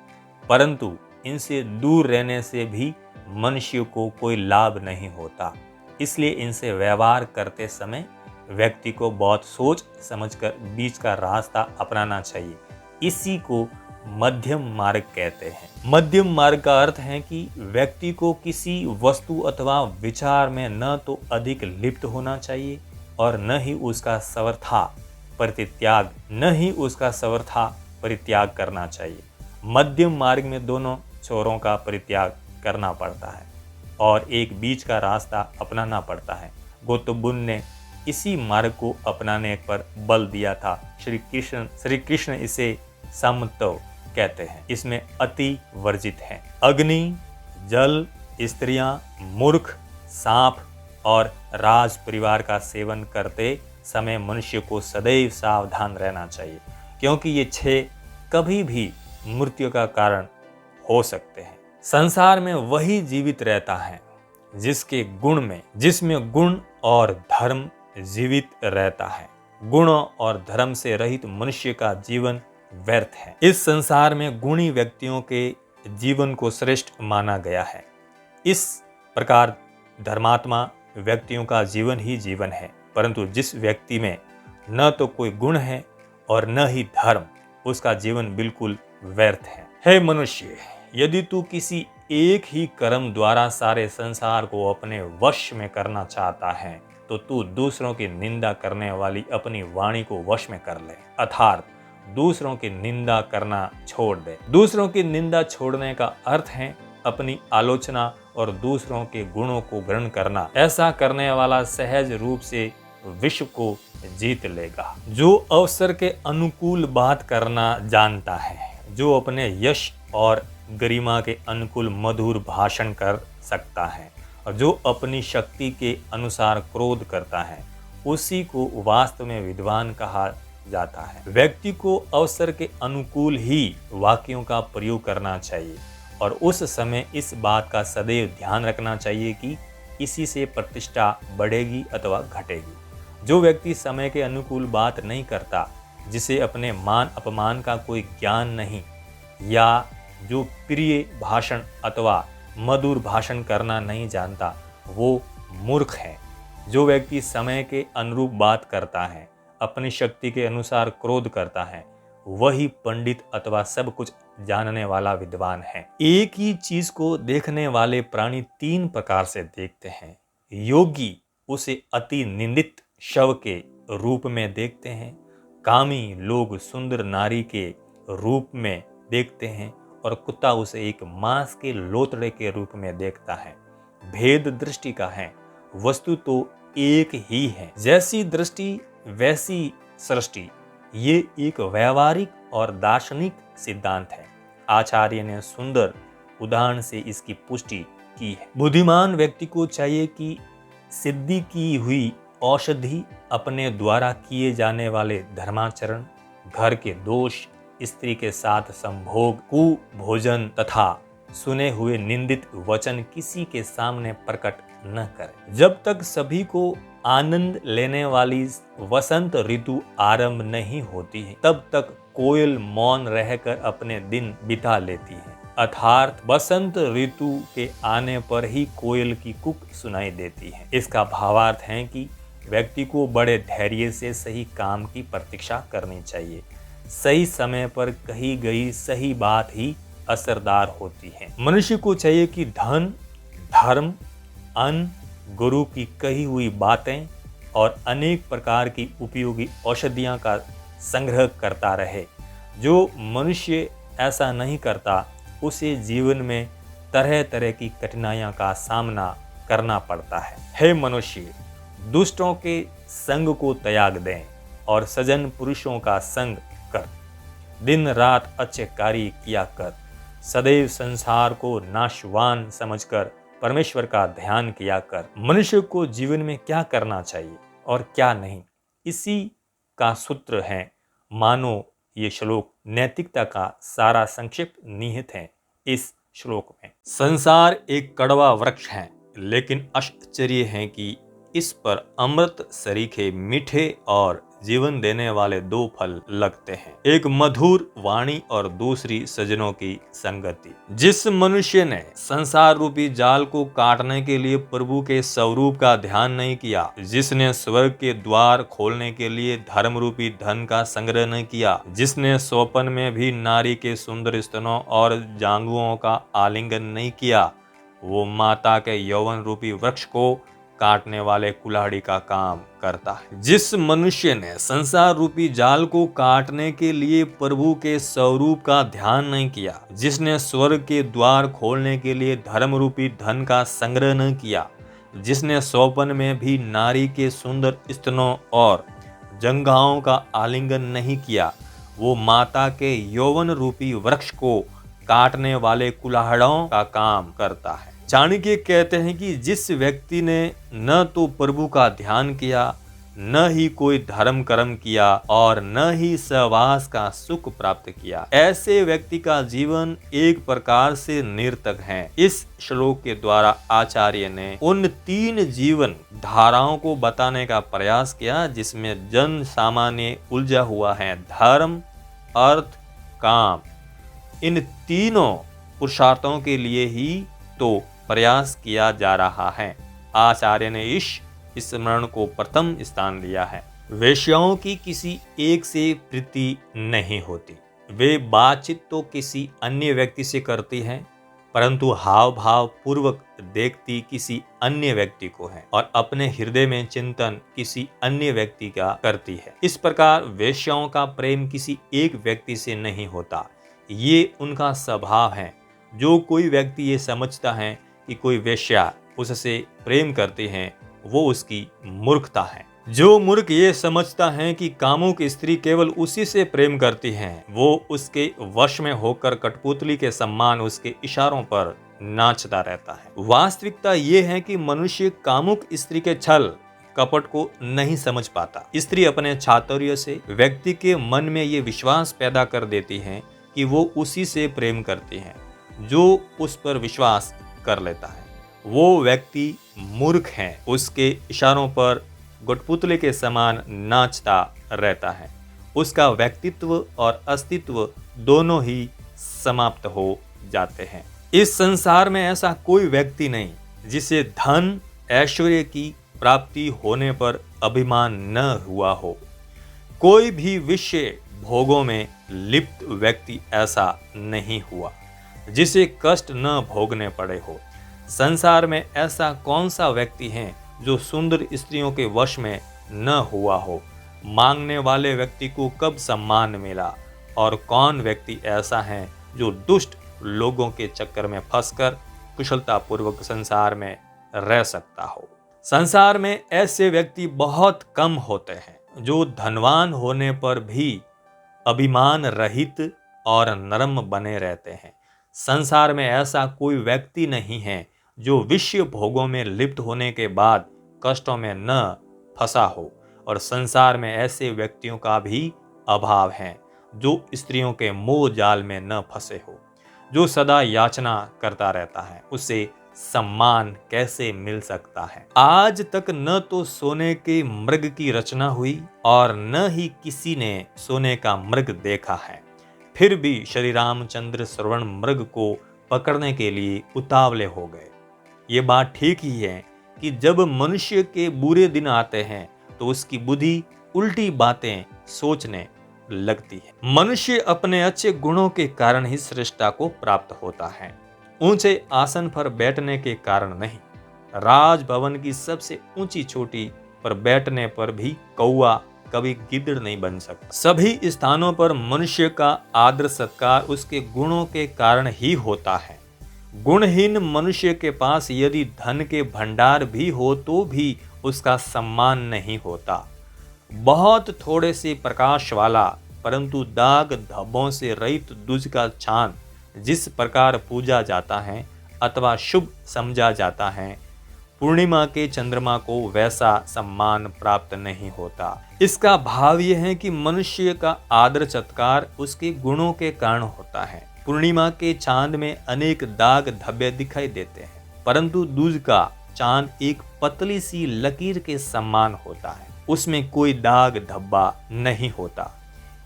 परंतु इनसे दूर रहने से भी मनुष्य को कोई लाभ नहीं होता। इसलिए इनसे व्यवहार करते समय व्यक्ति को बहुत सोच समझकर बीच का रास्ता अपनाना चाहिए। इसी को मध्यम मार्ग कहते हैं। मध्यम मार्ग का अर्थ है कि व्यक्ति को किसी वस्तु अथवा विचार में न तो अधिक लिप्त होना चाहिए और न ही उसका सर्वथा परित्याग करना चाहिए। मध्यम मार्ग में दोनों छोरों का परित्याग करना पड़ता है और एक बीच का रास्ता अपनाना पड़ता है। गौतम बुद्ध ने इसी मार्ग को अपनाने पर बल दिया था। श्री कृष्ण इसे समत्व कहते हैं। इसमें अति वर्जित है। अग्नि, जल, स्त्रियां, मूर्ख, सांप और राज परिवार का सेवन करते समय मनुष्य को सदैव सावधान रहना चाहिए, क्योंकि ये 6 कभी भी मृत्यु का कारण हो सकते हैं। संसार में वही जीवित रहता है जिसमें गुण और धर्म जीवित रहता है। गुण और धर्म से रहित मनुष्य का जीवन व्यर्थ है। इस संसार में गुणी व्यक्तियों के जीवन को श्रेष्ठ माना गया है। इस प्रकार धर्मात्मा व्यक्तियों का जीवन ही जीवन है, परंतु जिस व्यक्ति में न तो कोई गुण है और न ही धर्म, उसका जीवन बिल्कुल व्यर्थ है। हे मनुष्य, यदि तू किसी एक ही कर्म द्वारा सारे संसार को अपने वश में करना चाहता है, तो तू दूसरों की निंदा करने वाली अपनी वाणी को वश में कर ले, अर्थात दूसरों की निंदा करना छोड़ दे। दूसरों की निंदा छोड़ने का अर्थ है अपनी आलोचना और दूसरों के गुणों को ग्रहण करना। ऐसा करने वाला सहज रूप से विश्व को जीत लेगा। जो अवसर के अनुकूल बात करना जानता है, जो अपने यश और गरिमा के अनुकूल मधुर भाषण कर सकता है और जो अपनी शक्ति के अनुसार क्रोध करता है, उसी को वास्तव में विद्वान कहा जाता है। व्यक्ति को अवसर के अनुकूल ही वाक्यों का प्रयोग करना चाहिए और उस समय इस बात का सदैव ध्यान रखना चाहिए कि इसी से प्रतिष्ठा बढ़ेगी अथवा घटेगी। जो व्यक्ति समय के अनुकूल बात नहीं करता, जिसे अपने मान अपमान का कोई ज्ञान नहीं, या जो प्रिय भाषण अथवा मधुर भाषण करना नहीं जानता, वो मूर्ख है। जो व्यक्ति समय के अनुरूप बात करता है, अपनी शक्ति के अनुसार क्रोध करता है, वही पंडित अथवा सब कुछ जानने वाला विद्वान है। एक ही चीज को देखने वाले प्राणी 3 प्रकार से देखते हैं। योगी उसे अति निंदित शव के रूप में देखते हैं, कामी लोग सुंदर नारी के रूप में देखते हैं और कुत्ता उसे एक मांस के लोतड़े के रूप में देखता है। भेद दृष्टि का है, वस्तु तो एक ही है। जैसी दृष्टि वैसी सृष्टि, ये एक व्यवहारिक और दार्शनिक सिद्धांत है। आचार्य ने सुंदर उदाहरण से इसकी पुष्टि की है। बुद्धिमान व्यक्ति को चाहिए कि सिद्धि की हुई औषधि, अपने द्वारा किए जाने वाले धर्माचरण, घर के दोष, स्त्री के साथ संभोग, कुभोजन तथा सुने हुए निंदित वचन किसी के सामने प्रकट न करे। जब तक सभी को आनंद लेने वाली वसंत ऋतु आरंभ नहीं होती है, तब तक कोयल मौन रहकर अपने दिन बिता लेती है। अर्थात बसंत ऋतु के आने पर ही कोयल की कूक सुनाई देती है। इसका भावार्थ है कि व्यक्ति को बड़े धैर्य से सही काम की प्रतीक्षा करनी चाहिए। सही समय पर कही गई सही बात ही असरदार होती है। मनुष्य को चाहिए कि धन, धर्म, अन्न, गुरु की कही हुई बातें और अनेक प्रकार की उपयोगी औषधियां का संग्रह करता रहे। जो मनुष्य ऐसा नहीं करता उसे जीवन में तरह तरह की कठिनाइयों का सामना करना पड़ता है। हे मनुष्य, दुष्टों के संग को त्याग दें और सज्जन पुरुषों का संग कर। दिन रात अच्छे कार्य किया कर। सदैव संसार को नाशवान समझकर परमेश्वर का ध्यान किया कर। मनुष्य को जीवन में क्या करना चाहिए और क्या नहीं, इसी का सूत्र है। मानो ये श्लोक नैतिकता का सारा संक्षिप्त निहित है इस श्लोक में। संसार एक कड़वा वृक्ष है, लेकिन आश्चर्य है कि इस पर अमृत सरीखे मीठे और जीवन देने वाले दो फल लगते हैं, एक मधुर वाणी और दूसरी सज्जनों की संगति। जिस मनुष्य ने संसार रूपी जाल को काटने के लिए प्रभु के स्वरूप का ध्यान नहीं किया, जिसने स्वर्ग के द्वार खोलने के लिए धर्म रूपी धन का संग्रह नहीं किया, जिसने स्वप्न में भी नारी के सुंदर स्तनों और जांघुओं का आलिंगन नहीं किया, वो माता के यौवन रूपी वृक्ष को काटने वाले कुल्हाड़ी का काम करता है। जिस मनुष्य ने संसार रूपी जाल को काटने के लिए प्रभु के स्वरूप का ध्यान नहीं किया, जिसने स्वर्ग के द्वार खोलने के लिए धर्म रूपी धन का संग्रह नहीं किया, जिसने स्वप्न में भी नारी के सुंदर स्तनों और जंघाओं का आलिंगन नहीं किया, वो माता के यौवन रूपी वृक्ष को काटने वाले कुल्हाड़ों का काम करता है। चाणक्य कहते हैं कि जिस व्यक्ति ने न तो प्रभु का ध्यान किया, न ही कोई धर्म कर्म किया और न ही सहवास का सुख प्राप्त किया, ऐसे व्यक्ति का जीवन एक प्रकार से निरर्थक है। इस श्लोक के द्वारा आचार्य ने उन तीन जीवन धाराओं को बताने का प्रयास किया जिसमें जन सामान्य उलझा हुआ है। धर्म, अर्थ, काम, इन तीनों पुरुषार्थों के लिए ही तो प्रयास किया जा रहा है। आचार्य ने इस स्मरण को प्रथम स्थान दिया है। वेश्याओं की किसी एक से प्रीति नहीं होती। वे बातचीत तो किसी अन्य व्यक्ति से करती हैं, परंतु हाव भाव पूर्वक देखती किसी अन्य व्यक्ति को है और अपने हृदय में चिंतन किसी अन्य व्यक्ति का करती है। इस प्रकार वेश्याओं का प्रेम किसी एक व्यक्ति से नहीं होता, ये उनका स्वभाव है। जो कोई व्यक्ति ये समझता है कि कोई वेश्या उससे प्रेम करती है, वो उसकी मूर्खता है। जो मूर्ख ये समझता है कि कामुक स्त्री केवल उसी से प्रेम करती है, वो उसके वश में होकर कठपुतली के सम्मान उसके इशारों पर नाचता रहता है। वास्तविकता ये है कि मनुष्य कामुक स्त्री के छल कपट को नहीं समझ पाता। स्त्री अपने चातुर्य से व्यक्ति के मन में ये विश्वास पैदा कर देती है कि वो उसी से प्रेम करती है। जो उस पर विश्वास कर लेता है वो व्यक्ति मूर्ख है, उसके इशारों पर कठपुतली के समान नाचता रहता है। उसका व्यक्तित्व और अस्तित्व दोनों ही समाप्त हो जाते हैं। इस संसार में ऐसा कोई व्यक्ति नहीं जिसे धन ऐश्वर्य की प्राप्ति होने पर अभिमान न हुआ हो। कोई भी विषय भोगों में लिप्त व्यक्ति ऐसा नहीं हुआ जिसे कष्ट न भोगने पड़े हो। संसार में ऐसा कौन सा व्यक्ति है जो सुंदर स्त्रियों के वश में न हुआ हो। मांगने वाले व्यक्ति को कब सम्मान मिला और कौन व्यक्ति ऐसा है जो दुष्ट लोगों के चक्कर में फंसकर कुशलतापूर्वक संसार में रह सकता हो। संसार में ऐसे व्यक्ति बहुत कम होते हैं जो धनवान होने पर भी अभिमान रहित और नरम बने रहते हैं। संसार में ऐसा कोई व्यक्ति नहीं है जो विषय भोगों में लिप्त होने के बाद कष्टों में न फंसा हो, और संसार में ऐसे व्यक्तियों का भी अभाव है जो स्त्रियों के मोह जाल में न फंसे हो। जो सदा याचना करता रहता है उसे सम्मान कैसे मिल सकता है। आज तक न तो सोने के मृग की रचना हुई और न ही किसी ने सोने का मृग देखा है, फिर भी श्री रामचंद्र श्रवण मृग को पकड़ने के लिए उतावले हो गए। ये बात ठीक ही है कि जब मनुष्य के बुरे दिन आते हैं तो उसकी बुद्धि उल्टी बातें सोचने लगती है। मनुष्य अपने अच्छे गुणों के कारण ही श्रेष्ठता को प्राप्त होता है, ऊंचे आसन पर बैठने के कारण नहीं। राजभवन की सबसे ऊंची चोटी पर बैठने पर भी कौवा कभी गिद्ध नहीं बन सकता। सभी स्थानों पर मनुष्य का आदर सत्कार उसके गुणों के कारण ही होता है। गुणहीन मनुष्य के पास यदि धन के भंडार भी हो तो भी उसका सम्मान नहीं होता। बहुत थोड़े से प्रकाश वाला परंतु दाग धब्बों से रहित दूज का चांद जिस प्रकार पूजा जाता है अथवा शुभ समझा जाता है, पूर्णिमा के चंद्रमा को वैसा सम्मान प्राप्त नहीं होता। इसका भाव यह है कि मनुष्य का आदर सत्कार उसके गुणों के कारण होता है। पूर्णिमा के चांद में अनेक दाग धब्बे दिखाई देते हैं, परंतु दूज का चांद एक पतली सी लकीर के समान होता है, उसमें कोई दाग धब्बा नहीं होता,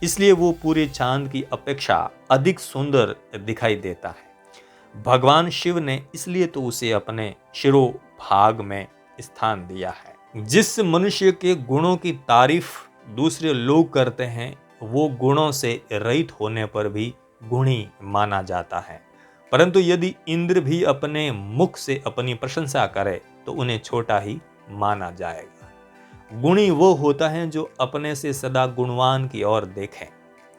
इसलिए वो पूरे चांद की अपेक्षा अधिक सुंदर दिखाई देता है। भगवान शिव ने इसलिए तो उसे अपने शिरोभाग में स्थान दिया है। जिस मनुष्य के गुणों की तारीफ दूसरे लोग करते हैं वो गुणों से रहित होने पर भी गुणी माना जाता है, परंतु यदि इंद्र भी अपने मुख से अपनी प्रशंसा करे तो उन्हें छोटा ही माना जाएगा। गुणी वो होता है जो अपने से सदा गुणवान की ओर देखे,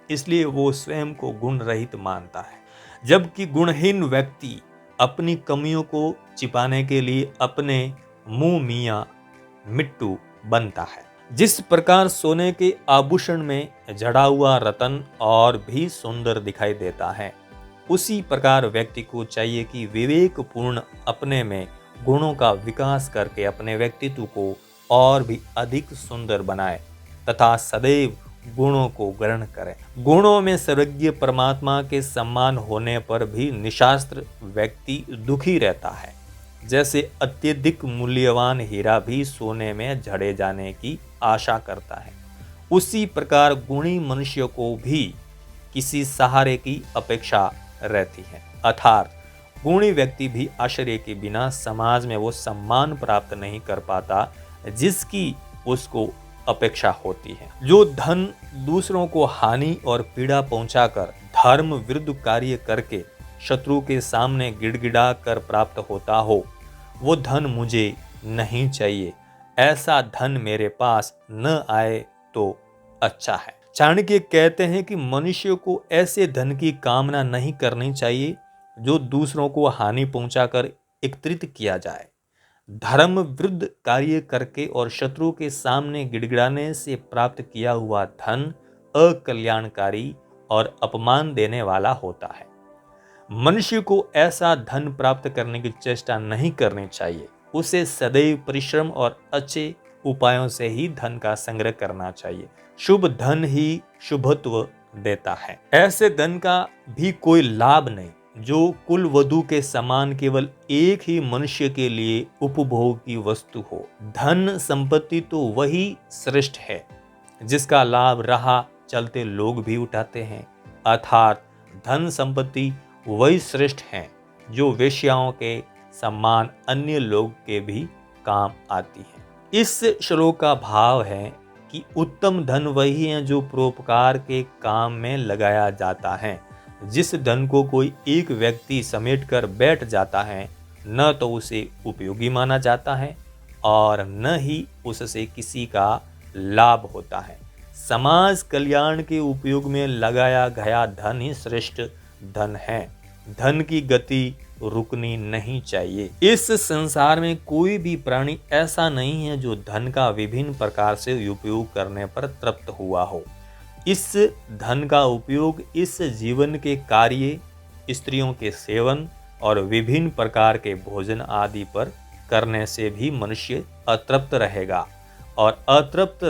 इसलिए वो स्वयं को गुण रहित मानता है, जबकि गुणहीन व्यक्ति अपनी कमियों को छिपाने के लिए अपने मुंह मियां मिट्टू बनता है। जिस प्रकार सोने के आभूषण में जड़ा हुआ रतन और भी सुंदर दिखाई देता है, उसी प्रकार व्यक्ति को चाहिए कि विवेकपूर्ण अपने में गुणों का विकास करके अपने व्यक्तित्व को और भी अधिक सुंदर बनाए तथा सदैव गुणों को ग्रहण करें। गुणों में सर्वज्ञ परमात्मा के सम्मान होने पर भी निशास्त्र व्यक्ति दुखी रहता है। जैसे अत्यधिक मूल्यवान हीरा भी सोने में झड़े जाने की आशा करता है, उसी प्रकार गुणी मनुष्य को भी किसी सहारे की अपेक्षा रहती है। अर्थात गुणी व्यक्ति भी आश्रय के बिना समाज में वो सम्मान प्राप्त नहीं कर पाता जिसकी उसको अपेक्षा होती है। जो धन दूसरों को हानि और पीड़ा पहुंचाकर धर्म विरुद्ध कार्य करके शत्रु के सामने गिड़गिड़ा कर प्राप्त होता हो, वो धन मुझे नहीं चाहिए, ऐसा धन मेरे पास न आए तो अच्छा है। चाणक्य कहते हैं कि मनुष्य को ऐसे धन की कामना नहीं करनी चाहिए जो दूसरों को हानि पहुंचाकर एकत्रित किया जाए। धर्म विरुद्ध कार्य करके और शत्रु के सामने गिड़गिड़ाने से प्राप्त किया हुआ धन अकल्याणकारी और अपमान देने वाला होता है। मनुष्य को ऐसा धन प्राप्त करने की चेष्टा नहीं करनी चाहिए, उसे सदैव परिश्रम और अच्छे उपायों से ही धन का संग्रह करना चाहिए। शुभ धन ही शुभत्व देता है। ऐसे धन का भी कोई लाभ नहीं जो कुल वधु के समान केवल एक ही मनुष्य के लिए उपभोग की वस्तु हो। धन संपत्ति तो वही श्रेष्ठ है जिसका लाभ राह चलते लोग भी उठाते हैं, अर्थात धन संपत्ति वही श्रेष्ठ है जो वेश्याओं के समान अन्य लोग के भी काम आती है। इस श्लोक का भाव है कि उत्तम धन वही है जो परोपकार के काम में लगाया जाता है। जिस धन को कोई एक व्यक्ति समेट कर बैठ जाता है, न तो उसे उपयोगी माना जाता है और न ही उससे किसी का लाभ होता है। समाज कल्याण के उपयोग में लगाया गया धन ही श्रेष्ठ धन है। धन की गति रुकनी नहीं चाहिए। इस संसार में कोई भी प्राणी ऐसा नहीं है जो धन का विभिन्न प्रकार से उपयोग करने पर तृप्त हुआ हो। इस धन का उपयोग इस जीवन के कार्य, स्त्रियों के सेवन और विभिन्न प्रकार के भोजन आदि पर करने से भी मनुष्य अतृप्त रहेगा और अतृप्त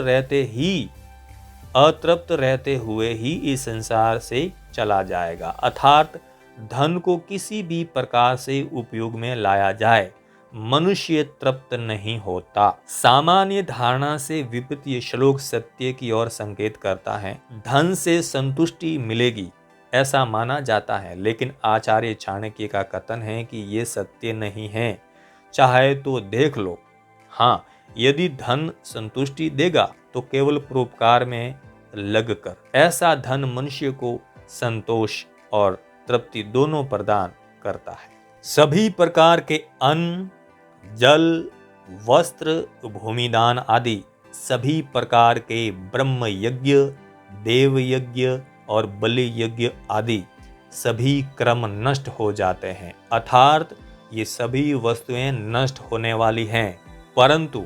रहते हुए ही इस संसार से चला जाएगा। अर्थात धन को किसी भी प्रकार से उपयोग में लाया जाए, मनुष्य तृप्त नहीं होता। सामान्य धारणा से विपरीत ये श्लोक सत्य की ओर संकेत करता है। धन से संतुष्टि मिलेगी ऐसा माना जाता है, लेकिन आचार्य चाणक्य का कथन है कि ये सत्य नहीं है। चाहे तो देख लो। हाँ, यदि धन संतुष्टि देगा तो केवल परोपकार में लगकर। ऐसा धन मनुष्य को संतोष और तृप्ति दोनों प्रदान करता है। सभी प्रकार के अन्न, जल, वस्त्र, भूमिदान आदि सभी प्रकार के ब्रह्म यज्ञ, देव यज्ञ और बलि यज्ञ आदि सभी क्रम नष्ट हो जाते हैं, अर्थात ये सभी वस्तुएं नष्ट होने वाली हैं, परंतु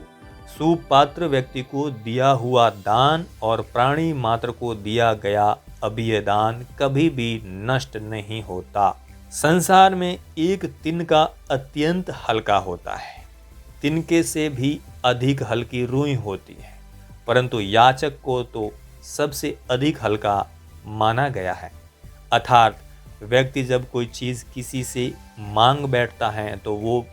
सुपात्र व्यक्ति को दिया हुआ दान और प्राणी मात्र को दिया गया अभय दान कभी भी नष्ट नहीं होता। संसार में एक तिनका अत्यंत हल्का होता है, तिनके से भी अधिक हल्की रुई होती है, परंतु याचक को तो सबसे अधिक हल्का माना गया है। अर्थात व्यक्ति जब कोई चीज किसी से मांग बैठता है तो वो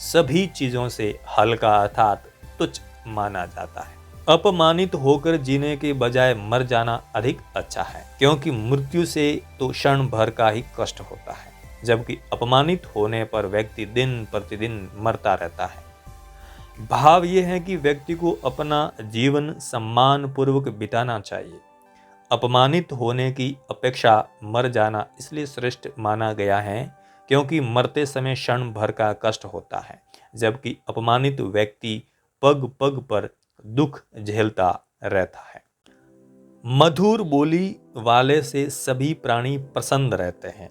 सभी चीजों से हल्का अर्थात तुच्छ माना जाता है। अपमानित होकर जीने के बजाय मर जाना अधिक अच्छा है, क्योंकि मृत्यु से तो क्षण भर का ही कष्ट होता है, जबकि अपमानित होने पर व्यक्ति दिन प्रतिदिन मरता रहता है। भाव यह है कि व्यक्ति को अपना जीवन सम्मान पूर्वक बिताना चाहिए। अपमानित होने की अपेक्षा मर जाना इसलिए श्रेष्ठ माना गया है क्योंकि मरते समय क्षण भर का कष्ट होता है, जबकि अपमानित व्यक्ति पग पग पर दुख झेलता रहता है। मधुर बोली वाले से सभी प्राणी प्रसन्न रहते हैं,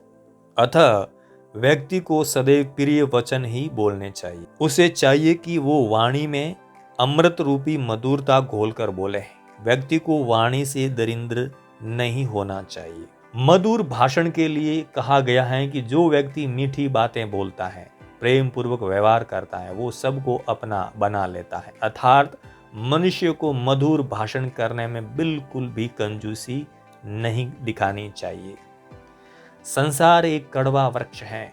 अतः व्यक्ति को सदैव प्रिय वचन ही बोलने चाहिए। उसे चाहिए कि वो वाणी में अमृत रूपी मधुरता घोलकर बोले। व्यक्ति को वाणी से दरिद्र नहीं होना चाहिए। मधुर भाषण के लिए कहा गया है कि जो व्यक्ति मीठी बातें बोलता है, प्रेम पूर्वक व्यवहार करता है, वो सबको अपना बना लेता है। अर्थात मनुष्य को मधुर भाषण करने में बिल्कुल भी कंजूसी नहीं दिखानी चाहिए। संसार एक कड़वा वृक्ष है,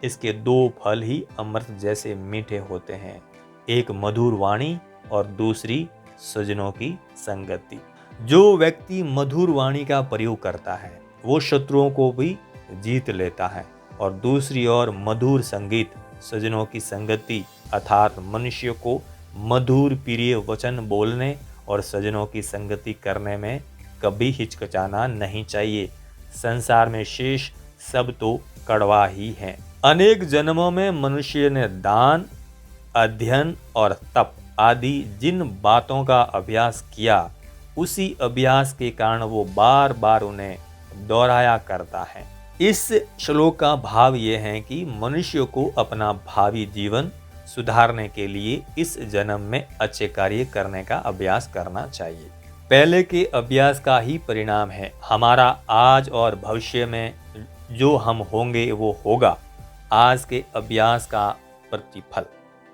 इसके दो फल ही अमृत जैसे मीठे होते हैं, एक मधुर वाणी और दूसरी सज्जनों की संगति। जो व्यक्ति मधुर वाणी का प्रयोग करता है वो शत्रुओं को भी जीत लेता है, और दूसरी ओर मधुर संगीत सज्जनों की संगति अर्थात मनुष्य को मधुर प्रिय वचन बोलने और सज्जनों की संगति करने में कभी हिचकिचाना नहीं चाहिए। संसार में शेष सब तो कड़वा ही है। अनेक जन्मों में मनुष्य ने दान, अध्ययन और तप आदि जिन बातों का अभ्यास किया, उसी अभ्यास के कारण वो बार बार उन्हें दोहराया करता है। इस श्लोक का भाव ये है कि मनुष्य को अपना भावी जीवन सुधारने के लिए इस जन्म में अच्छे कार्य करने का अभ्यास करना चाहिए। पहले के अभ्यास का ही परिणाम है हमारा आज और भविष्य में जो हम होंगे वो होगा आज के अभ्यास का प्रतिफल।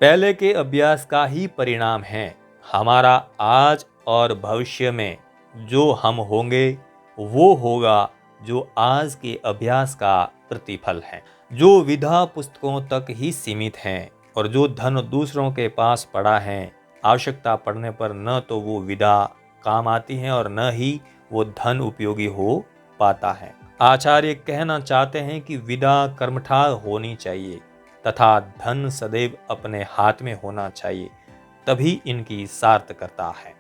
पहले के अभ्यास का ही परिणाम है हमारा आज और भविष्य में जो हम होंगे वो होगा जो आज के अभ्यास का प्रतिफल है। जो विधा पुस्तकों तक ही सीमित हैं और जो धन दूसरों के पास पड़ा है, आवश्यकता पड़ने पर न तो वो विधा काम आती है और न ही वो धन उपयोगी हो पाता है। आचार्य कहना चाहते हैं कि विधा कर्मठार होनी चाहिए तथा धन सदैव अपने हाथ में होना चाहिए, तभी इनकी सार्थकता है।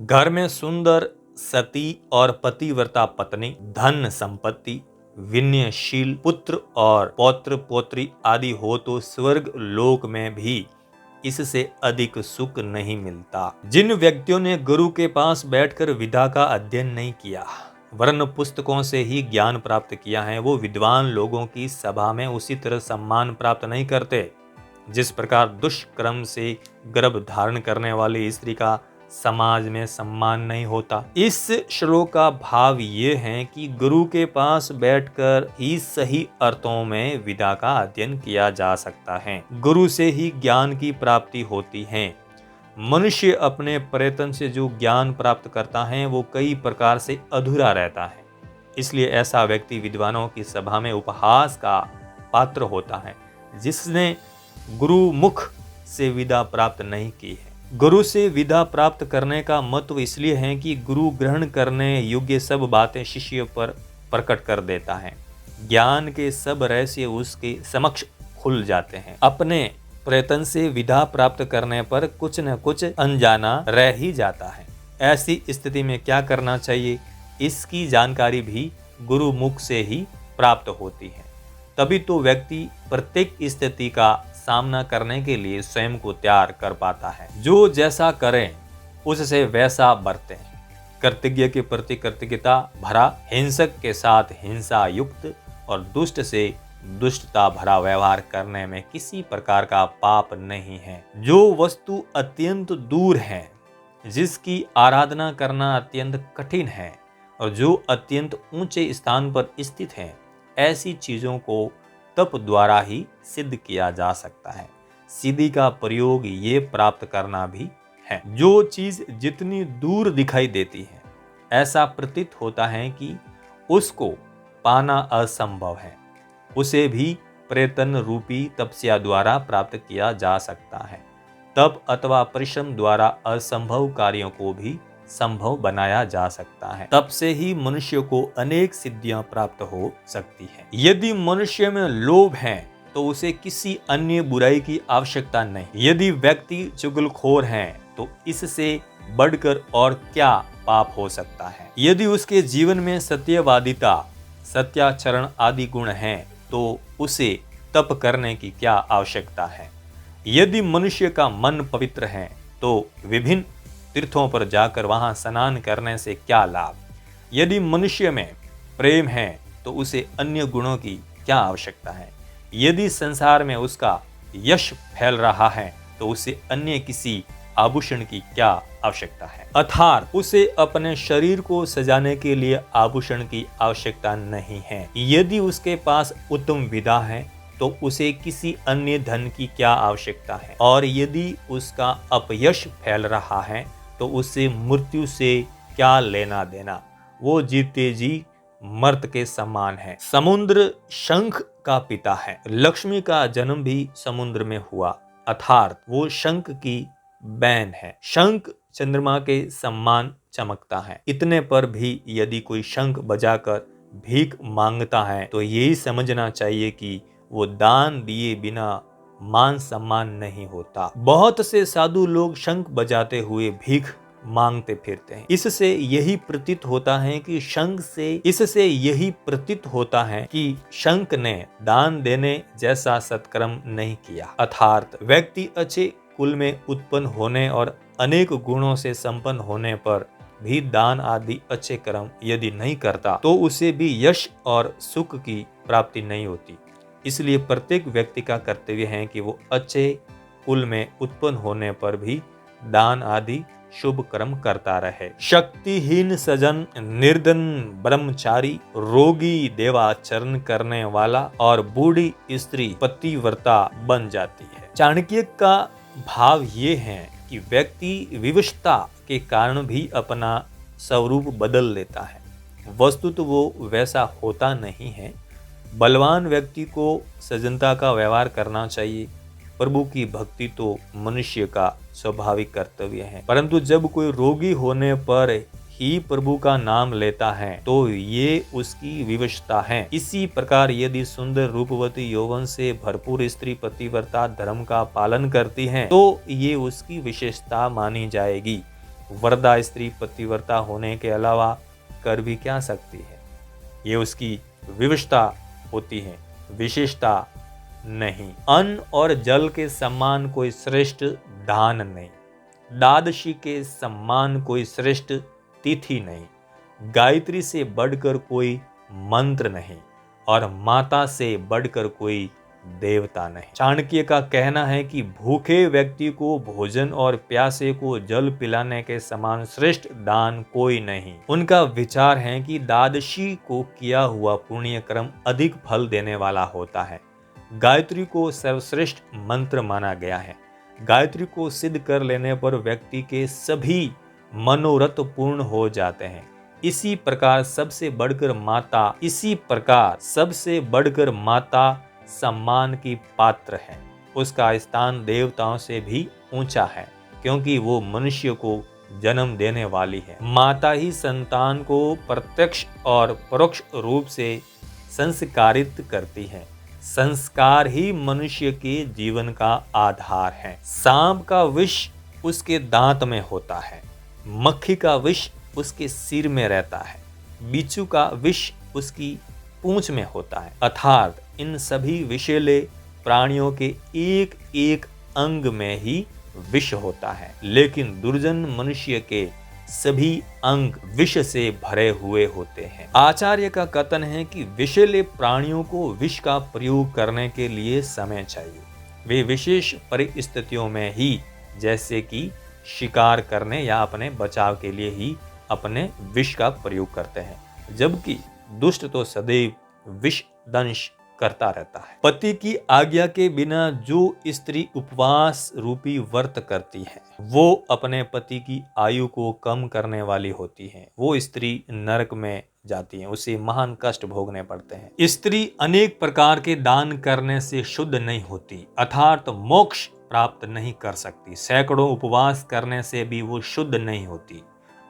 घर में सुंदर सती और पतिव्रता पत्नी, धन संपत्ति, विनयशील पुत्र और पौत्र पौत्री आदि हो तो स्वर्ग लोक में भी इससे अधिक सुख नहीं मिलता। जिन व्यक्तियों ने गुरु के पास बैठकर विद्या का अध्ययन नहीं किया, वरन पुस्तकों से ही ज्ञान प्राप्त किया है, वो विद्वान लोगों की सभा में उसी तरह सम्मान प्राप्त नहीं करते जिस प्रकार दुष्कर्म से गर्भ धारण करने वाली स्त्री का समाज में सम्मान नहीं होता। इस श्लोक का भाव ये है कि गुरु के पास बैठकर ही सही अर्थों में विद्या का अध्ययन किया जा सकता है। गुरु से ही ज्ञान की प्राप्ति होती है। मनुष्य अपने प्रयत्न से जो ज्ञान प्राप्त करता है वो कई प्रकार से अधूरा रहता है, इसलिए ऐसा व्यक्ति विद्वानों की सभा में उपहास का पात्र होता है जिसने गुरु मुख से विद्या प्राप्त नहीं की है। गुरु से विद्या प्राप्त करने का महत्व इसलिए है कि गुरु ग्रहण करने योग्य सब बातें शिष्य पर प्रकट कर देता है। ज्ञान के सब रहस्य उसके समक्ष भूल जाते हैं। अपने प्रयत्न से विदा प्राप्त करने पर कुछ न कुछ अनजाना रह ही जाता है। ऐसी स्थिति में क्या करना चाहिए, इसकी जानकारी भी गुरु मुख से ही प्राप्त होती है। तभी तो व्यक्ति प्रत्येक स्थिति का सामना करने के लिए स्वयं को तैयार कर पाता है। जो जैसा करें उससे वैसा बरतें। कृतज्ञ के प्रति कृतज्ञता भरा, हिंसक के साथ हिंसा युक्त और दुष्ट से दुष्टता भरा व्यवहार करने में किसी प्रकार का पाप नहीं है। जो वस्तु अत्यंत दूर है, जिसकी आराधना करना अत्यंत कठिन है और जो अत्यंत ऊंचे स्थान पर स्थित है, ऐसी चीजों को तप द्वारा ही सिद्ध किया जा सकता है। सिद्धि का प्रयोग ये प्राप्त करना भी है। जो चीज जितनी दूर दिखाई देती है, ऐसा प्रतीत होता है कि उसको पाना असंभव है, उसे भी प्रयत्न रूपी तपस्या द्वारा प्राप्त किया जा सकता है। तप अथवा परिश्रम द्वारा असंभव कार्यों को भी संभव बनाया जा सकता है। तप से ही मनुष्य को अनेक सिद्धियां प्राप्त हो सकती है। यदि मनुष्य में लोभ है तो उसे किसी अन्य बुराई की आवश्यकता नहीं। यदि व्यक्ति चुगलखोर है तो इससे बढ़कर और क्या पाप हो सकता है। यदि उसके जीवन में सत्यवादिता, सत्याचरण आदि गुण हैं तो उसे तप करने की क्या आवश्यकता है। यदि मनुष्य का मन पवित्र है तो विभिन्न तीर्थों पर जाकर वहां स्नान करने से क्या लाभ। यदि मनुष्य में प्रेम है तो उसे अन्य गुणों की क्या आवश्यकता है। यदि संसार में उसका यश फैल रहा है तो उसे अन्य किसी आभूषण की क्या आवश्यकता है। अर्थात उसे अपने शरीर को सजाने के लिए आभूषण की आवश्यकता नहीं है। यदि उसके पास उत्तम विद्या है तो उसे किसी अन्य धन की क्या आवश्यकता है। और यदि उसका अपयश फैल रहा है तो उसे मृत्यु से क्या लेना देना। वो जीते जी मर्त के समान है। समुद्र शंख का पिता है। लक्ष्मी का जन्म भी समुद्र में हुआ, अर्थात वो शंख की बहन है। शंख चंद्रमा के समान चमकता है। इतने पर भी यदि कोई शंख बजाकर भीख मांगता है तो यही समझना चाहिए कि वो दान दिए बिना मान सम्मान नहीं होता। बहुत से साधु लोग शंख बजाते हुए भीख मांगते फिरते हैं। इससे यही प्रतीत होता है कि शंख ने दान देने जैसा सत्कर्म नहीं किया। अर्थात व्यक्ति अच्छे कुल में उत्पन्न होने और अनेक गुणों से संपन्न होने पर भी दान आदि अच्छे कर्म यदि नहीं करता तो उसे भी यश और सुख की प्राप्ति नहीं होती। इसलिए प्रत्येक व्यक्ति का कर्तव्य है कि वो अच्छे कुल में उत्पन्न होने पर भी दान आदि शुभ कर्म करता रहे। शक्तिहीन सजन, निर्धन ब्रह्मचारी, रोगी देवाचरण करने वाला और बूढ़ी स्त्री पतिव्रता बन जाती है। चाणक्य का भाव ये है कि व्यक्ति विवशता के कारण भी अपना स्वरूप बदल लेता है। वस्तुतः वो वैसा होता नहीं है। बलवान व्यक्ति को सज्जनता का व्यवहार करना चाहिए। प्रभु की भक्ति तो मनुष्य का स्वाभाविक कर्तव्य है, परंतु जब कोई रोगी होने पर ही प्रभु का नाम लेता है तो ये उसकी विवशता है। इसी प्रकार यदि सुंदर रूपवती यौवन से भरपूर स्त्री पतिव्रता धर्म का पालन करती है तो ये उसकी विशेषता मानी जाएगी। वरदा स्त्री पतिव्रता होने के अलावा कर भी क्या सकती है, ये उसकी विवशता होती है, विशेषता नहीं। अन्न और जल के सम्मान कोई श्रेष्ठ दान नहीं, द्वादशी के सम्मान कोई श्रेष्ठ तिथि नहीं, गायत्री से बढ़कर कोई मंत्र नहीं और माता से बढ़कर कोई देवता नहीं। चाणक्य का कहना है कि भूखे व्यक्ति को भोजन और प्यासे को जल पिलाने के समान श्रेष्ठ दान कोई नहीं। उनका विचार है कि द्वादशी को किया हुआ पुण्य कर्म अधिक फल देने वाला होता है। गायत्री को सर्वश्रेष्ठ मंत्र माना गया है। गायत्री को सिद्ध कर लेने पर व्यक्ति के सभी मनोरथ पूर्ण हो जाते हैं। इसी प्रकार सबसे बढ़कर माता सम्मान की पात्र है। उसका स्थान देवताओं से भी ऊंचा है, क्योंकि वो मनुष्य को जन्म देने वाली है। माता ही संतान को प्रत्यक्ष और परोक्ष रूप से संस्कारित करती है। संस्कार ही मनुष्य के जीवन का आधार है। सांप का विष उसके दांत में होता है, मक्खी का विष उसके सिर में रहता है, बिच्छू का विष उसकी पूंछ में होता है। अर्थात इन सभी विषैले प्राणियों के एक एक अंग में ही विष होता है, लेकिन दुर्जन मनुष्य के सभी अंग विष से भरे हुए होते हैं। आचार्य का कथन है कि विषैले प्राणियों को विष का प्रयोग करने के लिए समय चाहिए। वे विशेष परिस्थितियों में ही, जैसे कि शिकार करने या अपने बचाव के लिए ही अपने विष का प्रयोग करते हैं, जबकि दुष्ट तो सदैव विष दंश करता रहता है। पति की आज्ञा के बिना जो स्त्री उपवास रूपी व्रत करती है, वो अपने पति की आयु को कम करने वाली होती है। वो स्त्री नरक में जाती है, उसे महान कष्ट भोगने पड़ते हैं। स्त्री अनेक प्रकार के दान करने से शुद्ध नहीं होती, अर्थात मोक्ष प्राप्त नहीं कर सकती। सैकड़ों उपवास करने से भी वो शुद्ध नहीं होती।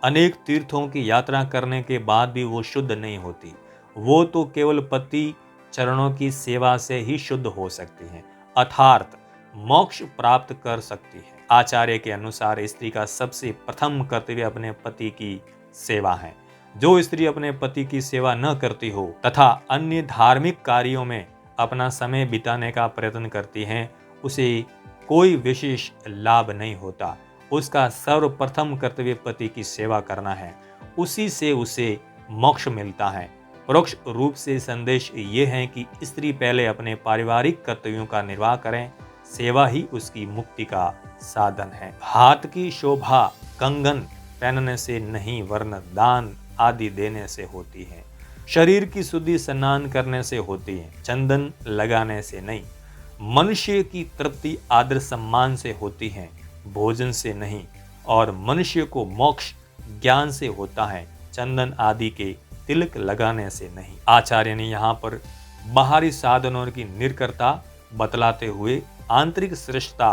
अनेक तीर्थों की यात्रा करने के बाद भी वो शुद्ध नहीं होती। वो तो केवल पति चरणों की सेवा से ही शुद्ध हो सकती हैं, अर्थात मोक्ष प्राप्त कर सकती है। आचार्य के अनुसार स्त्री का सबसे प्रथम कर्तव्य अपने पति की सेवा है। जो स्त्री अपने पति की सेवा न करती हो तथा अन्य धार्मिक कार्यों में अपना समय बिताने का प्रयत्न करती हैं, उसे कोई विशेष लाभ नहीं होता। उसका सर्वप्रथम कर्तव्य पति की सेवा करना है, उसी से उसे मोक्ष मिलता है। परोक्ष रूप से संदेश ये है कि स्त्री पहले अपने पारिवारिक कर्तव्यों का निर्वाह करें, सेवा ही उसकी मुक्ति का साधन है। हाथ की शोभा कंगन पहनने से नहीं, वरन दान आदि देने से होती है। शरीर की शुद्धि स्नान करने से होती है, चंदन लगाने से नहीं। मनुष्य की तृप्ति आदर सम्मान से होती है, भोजन से नहीं। और मनुष्य को मोक्ष ज्ञान से होता है, चंदन आदि के तिलक लगाने से नहीं। आचार्य ने यहाँ पर बाहरी साधनों की निर्करता बतलाते हुए आंतरिक श्रेष्ठता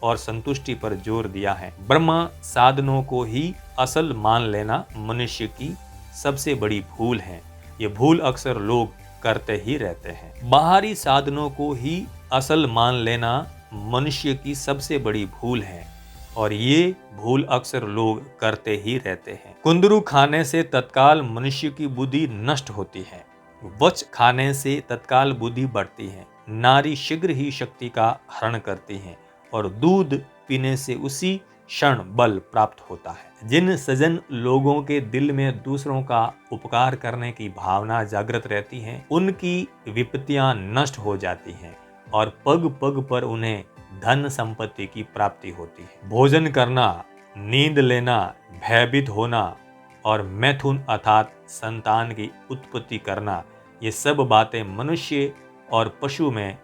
और संतुष्टि पर जोर दिया है। ब्रह्म साधनों को ही असल मान लेना मनुष्य की सबसे बड़ी भूल है। ये भूल अक्सर लोग करते ही रहते हैं। बाहरी साधनों को ही असल मान लेना मनुष्य की सबसे बड़ी भूल है, और ये भूल अक्सर लोग करते ही रहते हैं। कुंदरू खाने से तत्काल मनुष्य की बुद्धि नष्ट होती है, वच खाने से तत्काल बुद्धि बढ़ती है। नारी शीघ्र ही शक्ति का हरण करती है, और दूध पीने से उसी क्षण बल प्राप्त होता है। जिन सज्जन लोगों के दिल में दूसरों का उपकार करने की भावना जागृत रहती है, उनकी विपत्तियां नष्ट हो जाती हैं और पग पग पर उन्हें धन संपत्ति की प्राप्ति होती है। भोजन करना, नींद लेना, भयभीत होना और मैथुन अर्थात संतान की उत्पत्ति करना, ये सब बातें मनुष्य और पशु में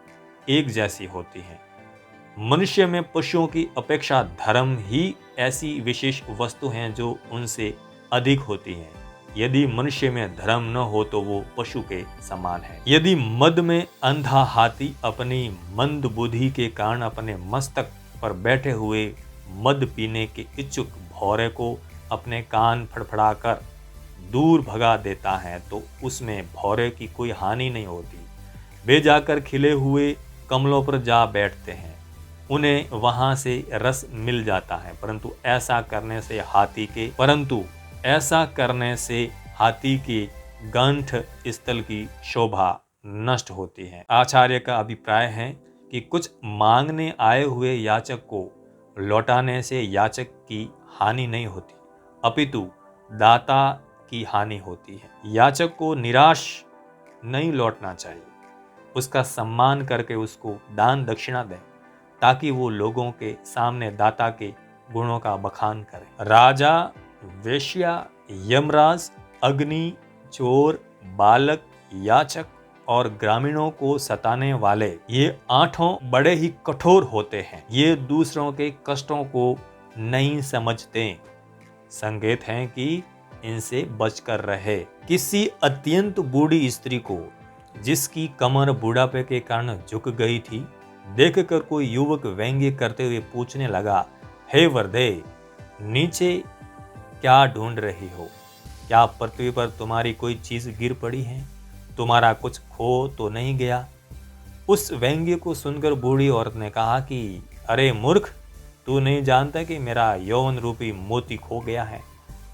एक जैसी होती हैं। मनुष्य में पशुओं की अपेक्षा धर्म ही ऐसी विशेष वस्तु हैं जो उनसे अधिक होती हैं। यदि मनुष्य में धर्म न हो तो वो पशु के समान है। यदि मद में अंधा हाथी अपनी मंद बुद्धि के कारण अपने मस्तक पर बैठे हुए मद पीने के इच्छुक भौरे को अपने कान फड़फड़ाकर दूर भगा देता है, तो उसमें भौरे की कोई हानि नहीं होती। वे जाकर खिले हुए कमलों पर जा बैठते हैं, उन्हें वहां से रस मिल जाता है, परंतु ऐसा करने से हाथी के गंठ स्थल की शोभा नष्ट होती है। आचार्य का अभिप्राय है कि कुछ मांगने आए हुए याचक को लौटाने से याचक की हानि नहीं होती, अपितु दाता की हानि होती है। याचक को निराश नहीं लौटना चाहिए, उसका सम्मान करके उसको दान दक्षिणा दें, ताकि वो लोगों के सामने दाता के गुणों का बखान करे। राजा, वेश्या, यमराज, अग्नि, चोर, बालक, याचक और ग्रामीणों को सताने वाले, ये आठों बड़े ही कठोर होते हैं। ये दूसरों के कष्टों को नहीं समझते। संकेत है कि इनसे बचकर रहे। किसी अत्यंत बूढ़ी स्त्री को, जिसकी कमर बुढ़ापे के कारण झुक गई थी, देखकर कोई युवक व्यंग्य करते हुए पूछने लगा, हे वृद्धे, नीचे क्या ढूंढ रही हो? क्या पृथ्वी पर तुम्हारी कोई चीज गिर पड़ी है? तुम्हारा कुछ खो तो नहीं गया? उस व्यंग्य को सुनकर बूढ़ी औरत ने कहा कि अरे मूर्ख, तू नहीं जानता कि मेरा यौवन रूपी मोती खो गया है,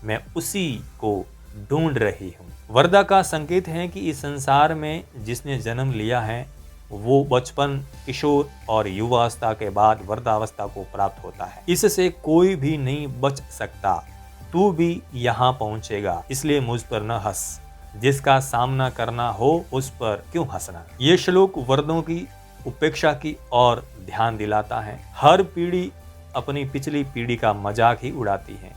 मैं उसी को ढूंढ रही हूँ। वरदा का संकेत है कि इस संसार में जिसने जन्म लिया है वो बचपन, किशोर और युवावस्था के बाद वृद्धावस्था को प्राप्त होता है। इससे कोई भी नहीं बच सकता। तू भी यहाँ पहुंचेगा, इसलिए मुझ पर न हंस। जिसका सामना करना हो उस पर क्यों हंसना। ये श्लोक वर्दों की उपेक्षा की और ध्यान दिलाता है। हर पीढ़ी अपनी पिछली पीढ़ी का मजाक ही उड़ाती है।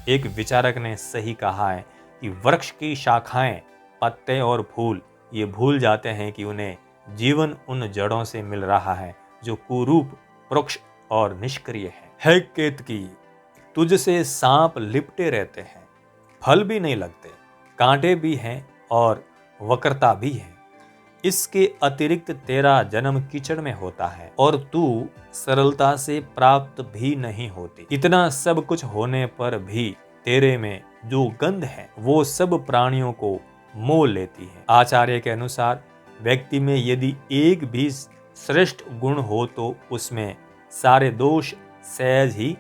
एक विचारक ने सही कहा है कि वृक्ष की शाखाएं, पत्ते और फूल ये भूल जाते हैं कि उन्हें जीवन उन जड़ों से मिल रहा है जो कुरूप, वृक्ष और निष्क्रिय है केतकी, तुझसे सांप लिपटे रहते हैं, फल भी नहीं लगते, कांटे भी हैं और वक्रता भी है। इसके अतिरिक्त तेरा जन्म कीचड़ में होता है और तू सरलता से प्राप्त भी नहीं होती। इतना सब कुछ होने पर भी तेरे में जो गंध है वो सब प्राणियों को मोह लेती है। आचार्य के अनुसार व्यक्ति में यदि एक भी श्रेष्ठ गुण हो तो उसमें सारे दोष सहज ही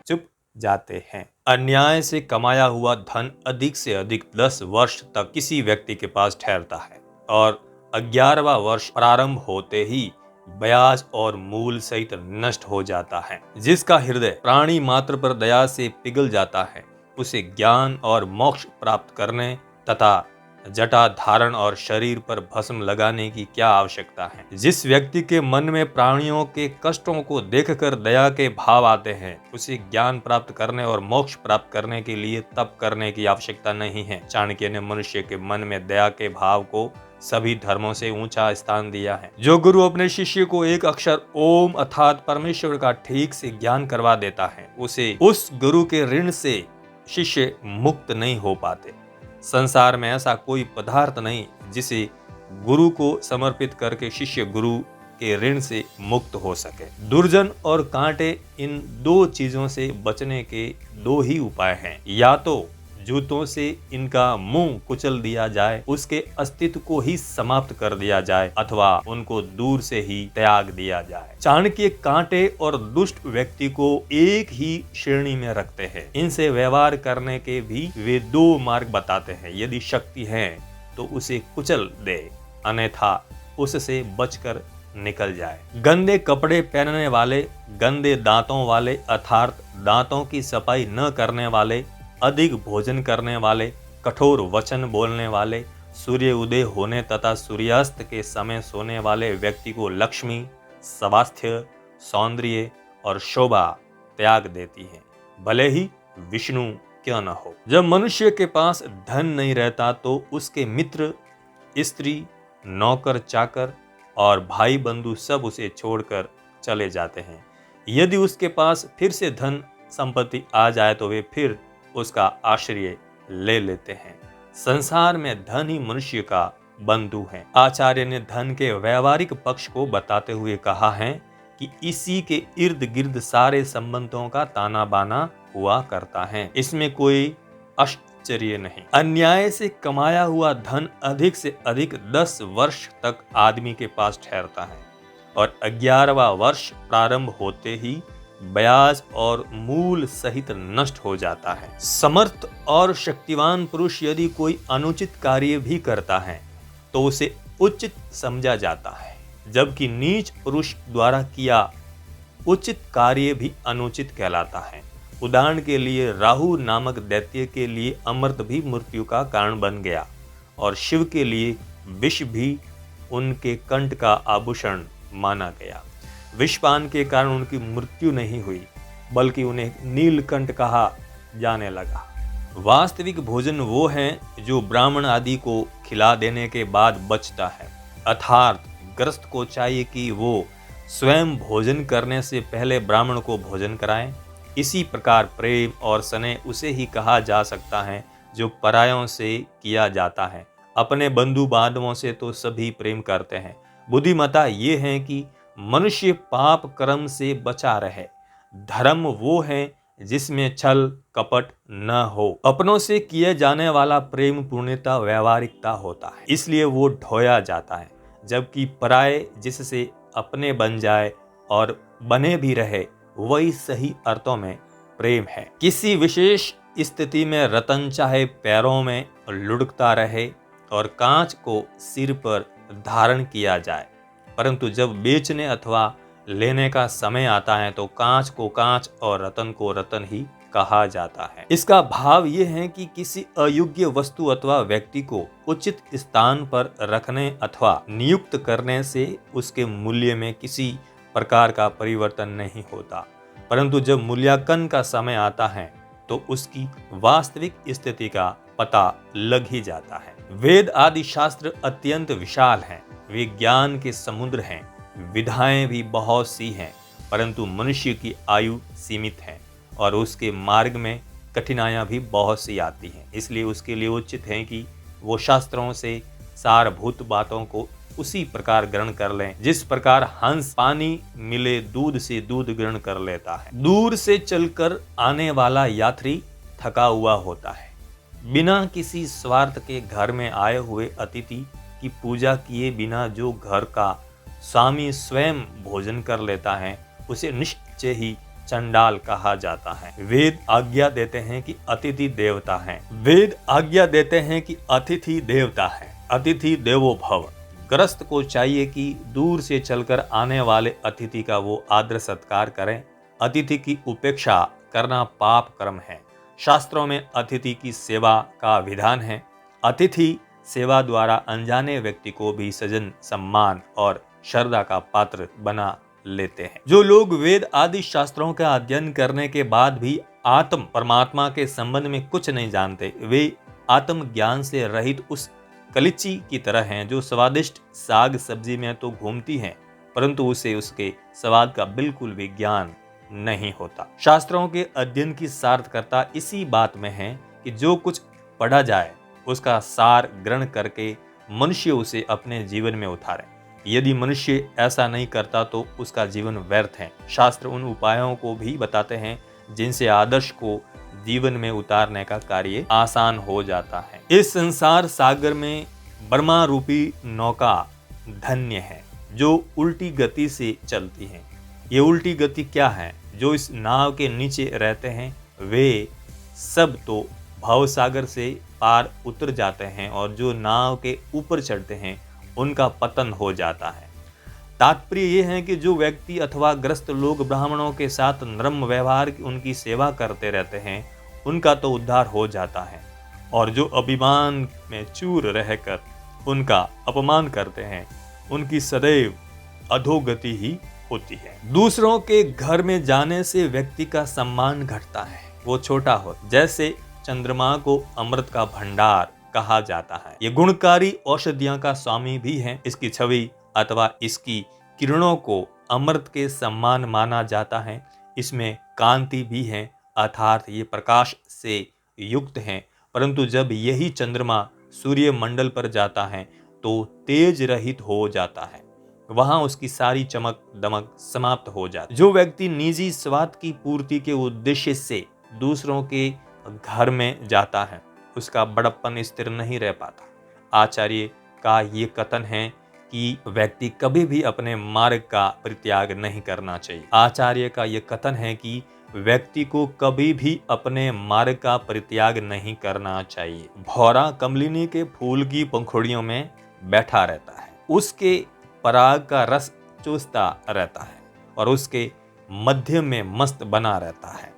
चुप जाते हैं। अन्याय से कमाया हुआ धन अधिक से अधिक 10 वर्ष तक किसी व्यक्ति के पास ठहरता है और 11वां वर्ष प्रारंभ होते ही ब्याज और मूल सहित नष्ट हो जाता है। जिसका हृदय प्राणी मात्र पर दया से पिघल जाता है उसे ज्ञान और मोक्ष प्राप्त करने तथा जटा धारण और शरीर पर भस्म लगाने की क्या आवश्यकता है। जिस व्यक्ति के मन में प्राणियों के कष्टों को देखकर दया के भाव आते हैं उसे ज्ञान प्राप्त करने और मोक्ष प्राप्त करने के लिए तप करने की आवश्यकता नहीं है। चाणक्य ने मनुष्य के मन में दया के भाव को सभी धर्मों से ऊंचा स्थान दिया है। जो गुरु अपने शिष्य को एक अक्षर ओम अर्थात परमेश्वर का ठीक से ज्ञान करवा देता है उसे उस गुरु के ऋण से शिष्य मुक्त नहीं हो पाते। संसार में ऐसा कोई पदार्थ नहीं जिसे गुरु को समर्पित करके शिष्य गुरु के ऋण से मुक्त हो सके। दुर्जन और कांटे, इन दो चीजों से बचने के दो ही उपाय हैं। या तो जूतों से इनका मुंह कुचल दिया जाए, उसके अस्तित्व को ही समाप्त कर दिया जाए, अथवा उनको दूर से ही त्याग दिया जाए। चाणक्य कांटे और दुष्ट व्यक्ति को एक ही श्रेणी में रखते हैं। इनसे व्यवहार करने के भी वे दो मार्ग बताते हैं। यदि शक्ति है तो उसे कुचल दे, अन्यथा उससे बचकर निकल जाए। गंदे कपड़े पहनने वाले, गंदे दांतों वाले अर्थात दांतों की सफाई न करने वाले, अधिक भोजन करने वाले, कठोर वचन बोलने वाले, सूर्य उदय होने तथा सूर्यास्त के समय सोने वाले व्यक्ति को लक्ष्मी, स्वास्थ्य, सौंदर्य और शोभा त्याग देती है, भले ही विष्णु क्यों न हो। जब मनुष्य के पास धन नहीं रहता तो उसके मित्र, स्त्री, नौकर चाकर और भाई बंधु सब उसे छोड़कर चले जाते हैं। यदि उसके पास फिर से धन संपत्ति आ जाए तो वे फिर उसका आश्रय ले लेते हैं। संसार में धन ही मनुष्य का बंधु है। आचार्य ने धन के व्यवहारिक पक्ष को बताते हुए कहा है कि इसी के इर्द गिर्द सारे संबंधों का ताना बाना हुआ करता है। इसमें कोई आश्चर्य नहीं। अन्याय से कमाया हुआ धन अधिक से अधिक 10 वर्ष तक आदमी के पास ठहरता है और 11वां वर्ष प्रारंभ होते ही ब्याज और मूल सहित नष्ट हो जाता है। समर्थ और शक्तिवान पुरुष यदि कोई अनुचित कार्य भी करता है तो उसे उचित समझा जाता है, जबकि नीच पुरुष द्वारा किया उचित कार्य भी अनुचित कहलाता है। उदाहरण के लिए राहु नामक दैत्य के लिए अमृत भी मृत्यु का कारण बन गया और शिव के लिए विष भी उनके कंठ का आभूषण माना गया। विषपान के कारण उनकी मृत्यु नहीं हुई बल्कि उन्हें नीलकंठ कहा जाने लगा। वास्तविक भोजन वो है जो ब्राह्मण आदि को खिला देने के बाद बचता है, अर्थात ग्रस्त को चाहिए कि वो स्वयं भोजन करने से पहले ब्राह्मण को भोजन कराएं। इसी प्रकार प्रेम और स्नेह उसे ही कहा जा सकता है जो परायों से किया जाता है। अपने बंधु बांधवों से तो सभी प्रेम करते हैं। बुद्धिमता ये है कि मनुष्य पाप कर्म से बचा रहे। धर्म वो है जिसमें छल कपट न हो। अपनों से किए जाने वाला प्रेम पूर्णता व्यवहारिकता होता है, इसलिए वो ढोया जाता है। जबकि पराये जिससे अपने बन जाए और बने भी रहे, वही सही अर्थों में प्रेम है। किसी विशेष स्थिति में रतन चाहे पैरों में लुढ़कता रहे और कांच को सिर पर धारण किया जाए, परंतु जब बेचने अथवा लेने का समय आता है तो कांच को कांच और रतन को रतन ही कहा जाता है। इसका भाव ये है कि किसी अयोग्य वस्तु अथवा व्यक्ति को उचित स्थान पर रखने अथवा नियुक्त करने से उसके मूल्य में किसी प्रकार का परिवर्तन नहीं होता, परंतु जब मूल्यांकन का समय आता है तो उसकी वास्तविक स्थिति का पता लग ही जाता है। वेद आदि शास्त्र अत्यंत विशाल हैं, वे ज्ञान के समुद्र हैं, विधाएं भी बहुत सी हैं, परंतु मनुष्य की आयु सीमित है और उसके मार्ग में कठिनाइयां भी बहुत सी आती हैं। इसलिए उसके लिए उचित है कि वो शास्त्रों से सारभूत बातों को उसी प्रकार ग्रहण कर लें जिस प्रकार हंस पानी मिले दूध से दूध ग्रहण कर लेता है। दूर से चलकर आने वाला यात्री थका हुआ होता है। बिना किसी स्वार्थ के घर में आए हुए अतिथि की पूजा किए बिना जो घर का स्वामी स्वयं भोजन कर लेता है, उसे निश्चय ही चंडाल कहा जाता है। वेद आज्ञा देते हैं कि अतिथि देवता हैं। वेद आज्ञा देते हैं कि अतिथि देवता है। अतिथि देवो भव। गृहस्थ को चाहिए कि दूर से चलकर आने वाले अतिथि का वो आदर सत्कार करें। अतिथि की उपेक्षा करना पाप कर्म है। शास्त्रों में अतिथि की सेवा का विधान है। अतिथि सेवा द्वारा अनजाने व्यक्ति को भी सजन सम्मान और श्रद्धा का पात्र बना लेते हैं। जो लोग वेद आदि शास्त्रों का अध्ययन करने के बाद भी आत्म परमात्मा के संबंध में कुछ नहीं जानते, वे आत्म ज्ञान से रहित उस कलिची की तरह हैं जो स्वादिष्ट साग सब्जी में तो घूमती हैं, परंतु उसे उसके स्वाद का बिल्कुल भी ज्ञान नहीं होता। शास्त्रों के अध्ययन की सार्थकता इसी बात में है कि जो कुछ पढ़ा जाए उसका सार ग्रहण करके मनुष्य उसे अपने जीवन में उतारे। यदि मनुष्य ऐसा नहीं करता तो उसका जीवन व्यर्थ है। शास्त्र उन उपायों को भी बताते हैं जिनसे आदर्श को जीवन में उतारने का कार्य आसान हो जाता है। इस संसार सागर में ब्रह्मा रूपी नौका धन्य है जो उल्टी गति से चलती है। ये उल्टी गति क्या है? जो इस नाव के नीचे रहते हैं वे सब तो भव सागर से पार उतर जाते हैं और जो नाव के ऊपर चढ़ते हैं उनका पतन हो जाता है। तात्पर्य ये है कि जो व्यक्ति अथवा ग्रस्त लोग ब्राह्मणों के साथ नम्र व्यवहार की उनकी सेवा करते रहते हैं उनका तो उद्धार हो जाता है, और जो अभिमान में चूर रहकर उनका अपमान करते हैं उनकी सदैव अधोगति ही होती है। दूसरों के घर में जाने से व्यक्ति का सम्मान घटता है, वो छोटा हो। जैसे चंद्रमा को अमृत का भंडार कहा जाता है। ये गुणकारी औषधियों का स्वामी भी है। इसकी छवि अथवा इसकी किरणों को अमृत के समान माना जाता है। इसमें कांति भी है, अर्थात ये प्रकाश से युक्त है, परंतु जब यही चंद्रमा सूर्य मंडल पर जाता है तो तेज रहित हो जाता है, वहां उसकी सारी चमक दमक समाप्त हो जाती है। जो व्यक्ति निजी स्वार्थ की पूर्ति के उद्देश्य से दूसरों के घर में जाता है उसका बड़प्पन स्थिर नहीं रह पाता। आचार्य का ये कथन है कि व्यक्ति कभी भी अपने मार्ग का परित्याग नहीं करना चाहिए। आचार्य का ये कथन है कि व्यक्ति को कभी भी अपने मार्ग का परित्याग नहीं करना चाहिए। भौरा कमलिनी के फूल की पंखुड़ियों में बैठा रहता है, उसके पराग का रस चूसता रहता है और उसके मध्य में मस्त बना रहता है,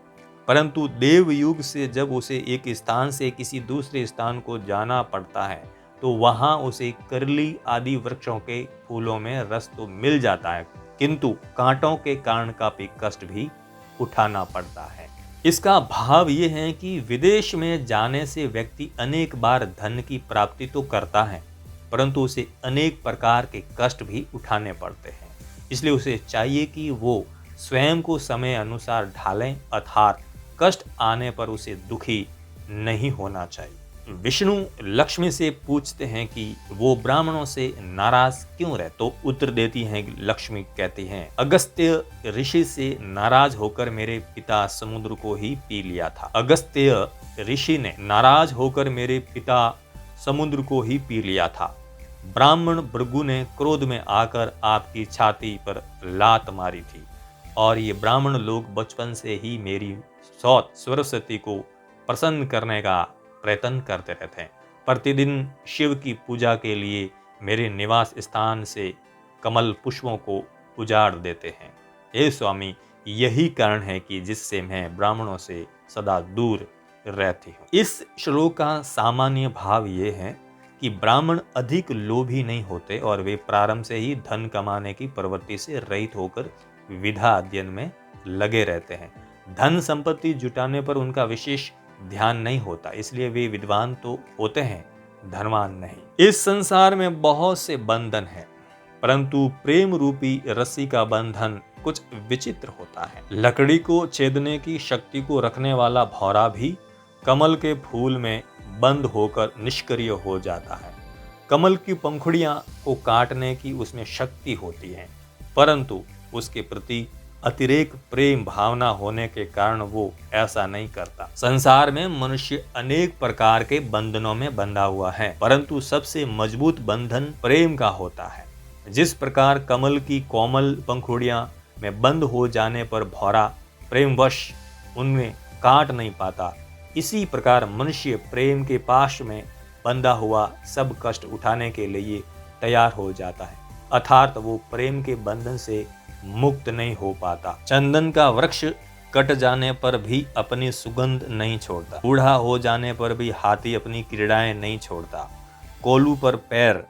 परंतु देव युग से जब उसे एक स्थान से किसी दूसरे स्थान को जाना पड़ता है तो वहां उसे करली आदि वृक्षों के फूलों में रस तो मिल जाता है, किंतु कांटों के कारण काफी कष्ट भी उठाना पड़ता है। इसका भाव ये है कि विदेश में जाने से व्यक्ति अनेक बार धन की प्राप्ति तो करता है, परंतु उसे अनेक प्रकार के कष्ट भी उठाने पड़ते हैं। इसलिए उसे चाहिए कि वो स्वयं को समय अनुसार ढालें, अर्थात कष्ट आने पर उसे दुखी नहीं होना चाहिए। विष्णु लक्ष्मी से पूछते हैं कि वो ब्राह्मणों से नाराज क्यों रहे, तो उत्तर देती हैं। लक्ष्मी कहती हैं, अगस्त्य ऋषि से नाराज होकर मेरे पिता समुद्र को ही पी लिया था। अगस्त्य ऋषि ने नाराज होकर मेरे पिता समुद्र को ही पी लिया था। ब्राह्मण भृगु ने क्रोध में आकर आपकी छाती पर लात मारी थी और ये ब्राह्मण लोग बचपन से ही मेरी सौत सरस्वती को प्रसन्न करने का प्रयत्न करते रहते हैं। प्रतिदिन शिव की पूजा के लिए मेरे निवास स्थान से कमल पुष्पों को उजाड़ देते हैं। हे स्वामी, यही कारण है कि जिससे मैं ब्राह्मणों से सदा दूर रहती हूँ। इस श्लोक का सामान्य भाव ये है कि ब्राह्मण अधिक लोभी नहीं होते और वे प्रारंभ से ही धन कमाने की प्रवृत्ति से रहित होकर विधा अध्ययन में लगे रहते हैं। धन संपत्ति जुटाने पर उनका विशेष ध्यान नहीं होता, इसलिए वे विद्वान तो होते हैं, धनवान नहीं। इस संसार में बहुत से बंधन हैं, परंतु प्रेम रूपी रस्सी का बंधन कुछ विचित्र होता है। लकड़ी को छेदने की शक्ति को रखने वाला भौरा भी कमल के फूल में बंद होकर निष्क्रिय हो जाता है। कमल की पंखुड़ियां को काटने की उसमें शक्ति होती है, परंतु उसके प्रति अतिरेक प्रेम भावना होने के कारण वो ऐसा नहीं करता। संसार में मनुष्य अनेक प्रकार के बंधनों में बंधा हुआ है, परंतु सबसे मजबूत बंधन प्रेम का होता है। जिस प्रकार कमल की कोमल पंखुड़ियां में बंद हो जाने पर भौरा प्रेमवश उनमें काट नहीं पाता, इसी प्रकार मनुष्य प्रेम के पाश में बंधा हुआ सब कष्ट उठाने के लिए तैयार हो जाता है, अर्थात वो प्रेम के बंधन से मुक्त नहीं हो पाता। चंदन का वृक्ष कट जाने पर भी अपनी सुगंध नहीं छोड़ता, बूढ़ा हो जाने पर भी हाथी अपनी क्रीड़ाएं नहीं छोड़ता, कोलू पर पैर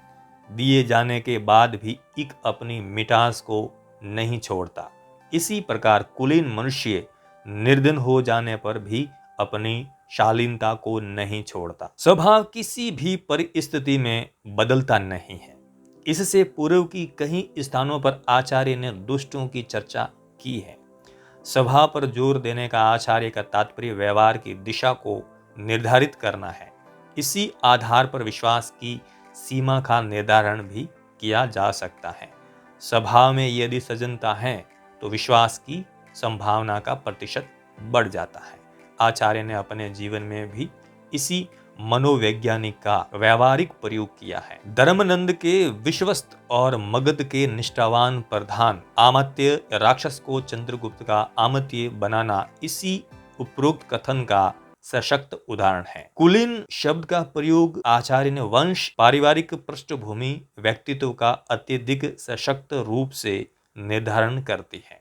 दिए जाने के बाद भी एक अपनी मिठास को नहीं छोड़ता। इसी प्रकार कुलीन मनुष्य निर्धन हो जाने पर भी अपनी शालीनता को नहीं छोड़ता। स्वभाव किसी भी परिस्थिति में बदलता नहीं है। इससे पूर्व की कई स्थानों पर आचार्य ने दुष्टों की चर्चा की है। स्वभाव पर जोर देने का आचार्य का तात्पर्य व्यवहार की दिशा को निर्धारित करना है। इसी आधार पर विश्वास की सीमा का निर्धारण भी किया जा सकता है। स्वभाव में यदि सजनता है तो विश्वास की संभावना का प्रतिशत बढ़ जाता है। आचार्य ने अपने जीवन में भी इसी मनोवैज्ञानिक का व्यावहारिक प्रयोग किया है। धर्मनंद के विश्वस्त और मगध के निष्ठावान प्रधान आमत्य राक्षस को चंद्रगुप्त का आमत्य बनाना इसी उपरोक्त कथन का सशक्त उदाहरण है। कुलीन शब्द का प्रयोग आचार्य ने वंश, पारिवारिक पृष्ठभूमि, व्यक्तित्व का अत्यधिक सशक्त रूप से निर्धारण करती है।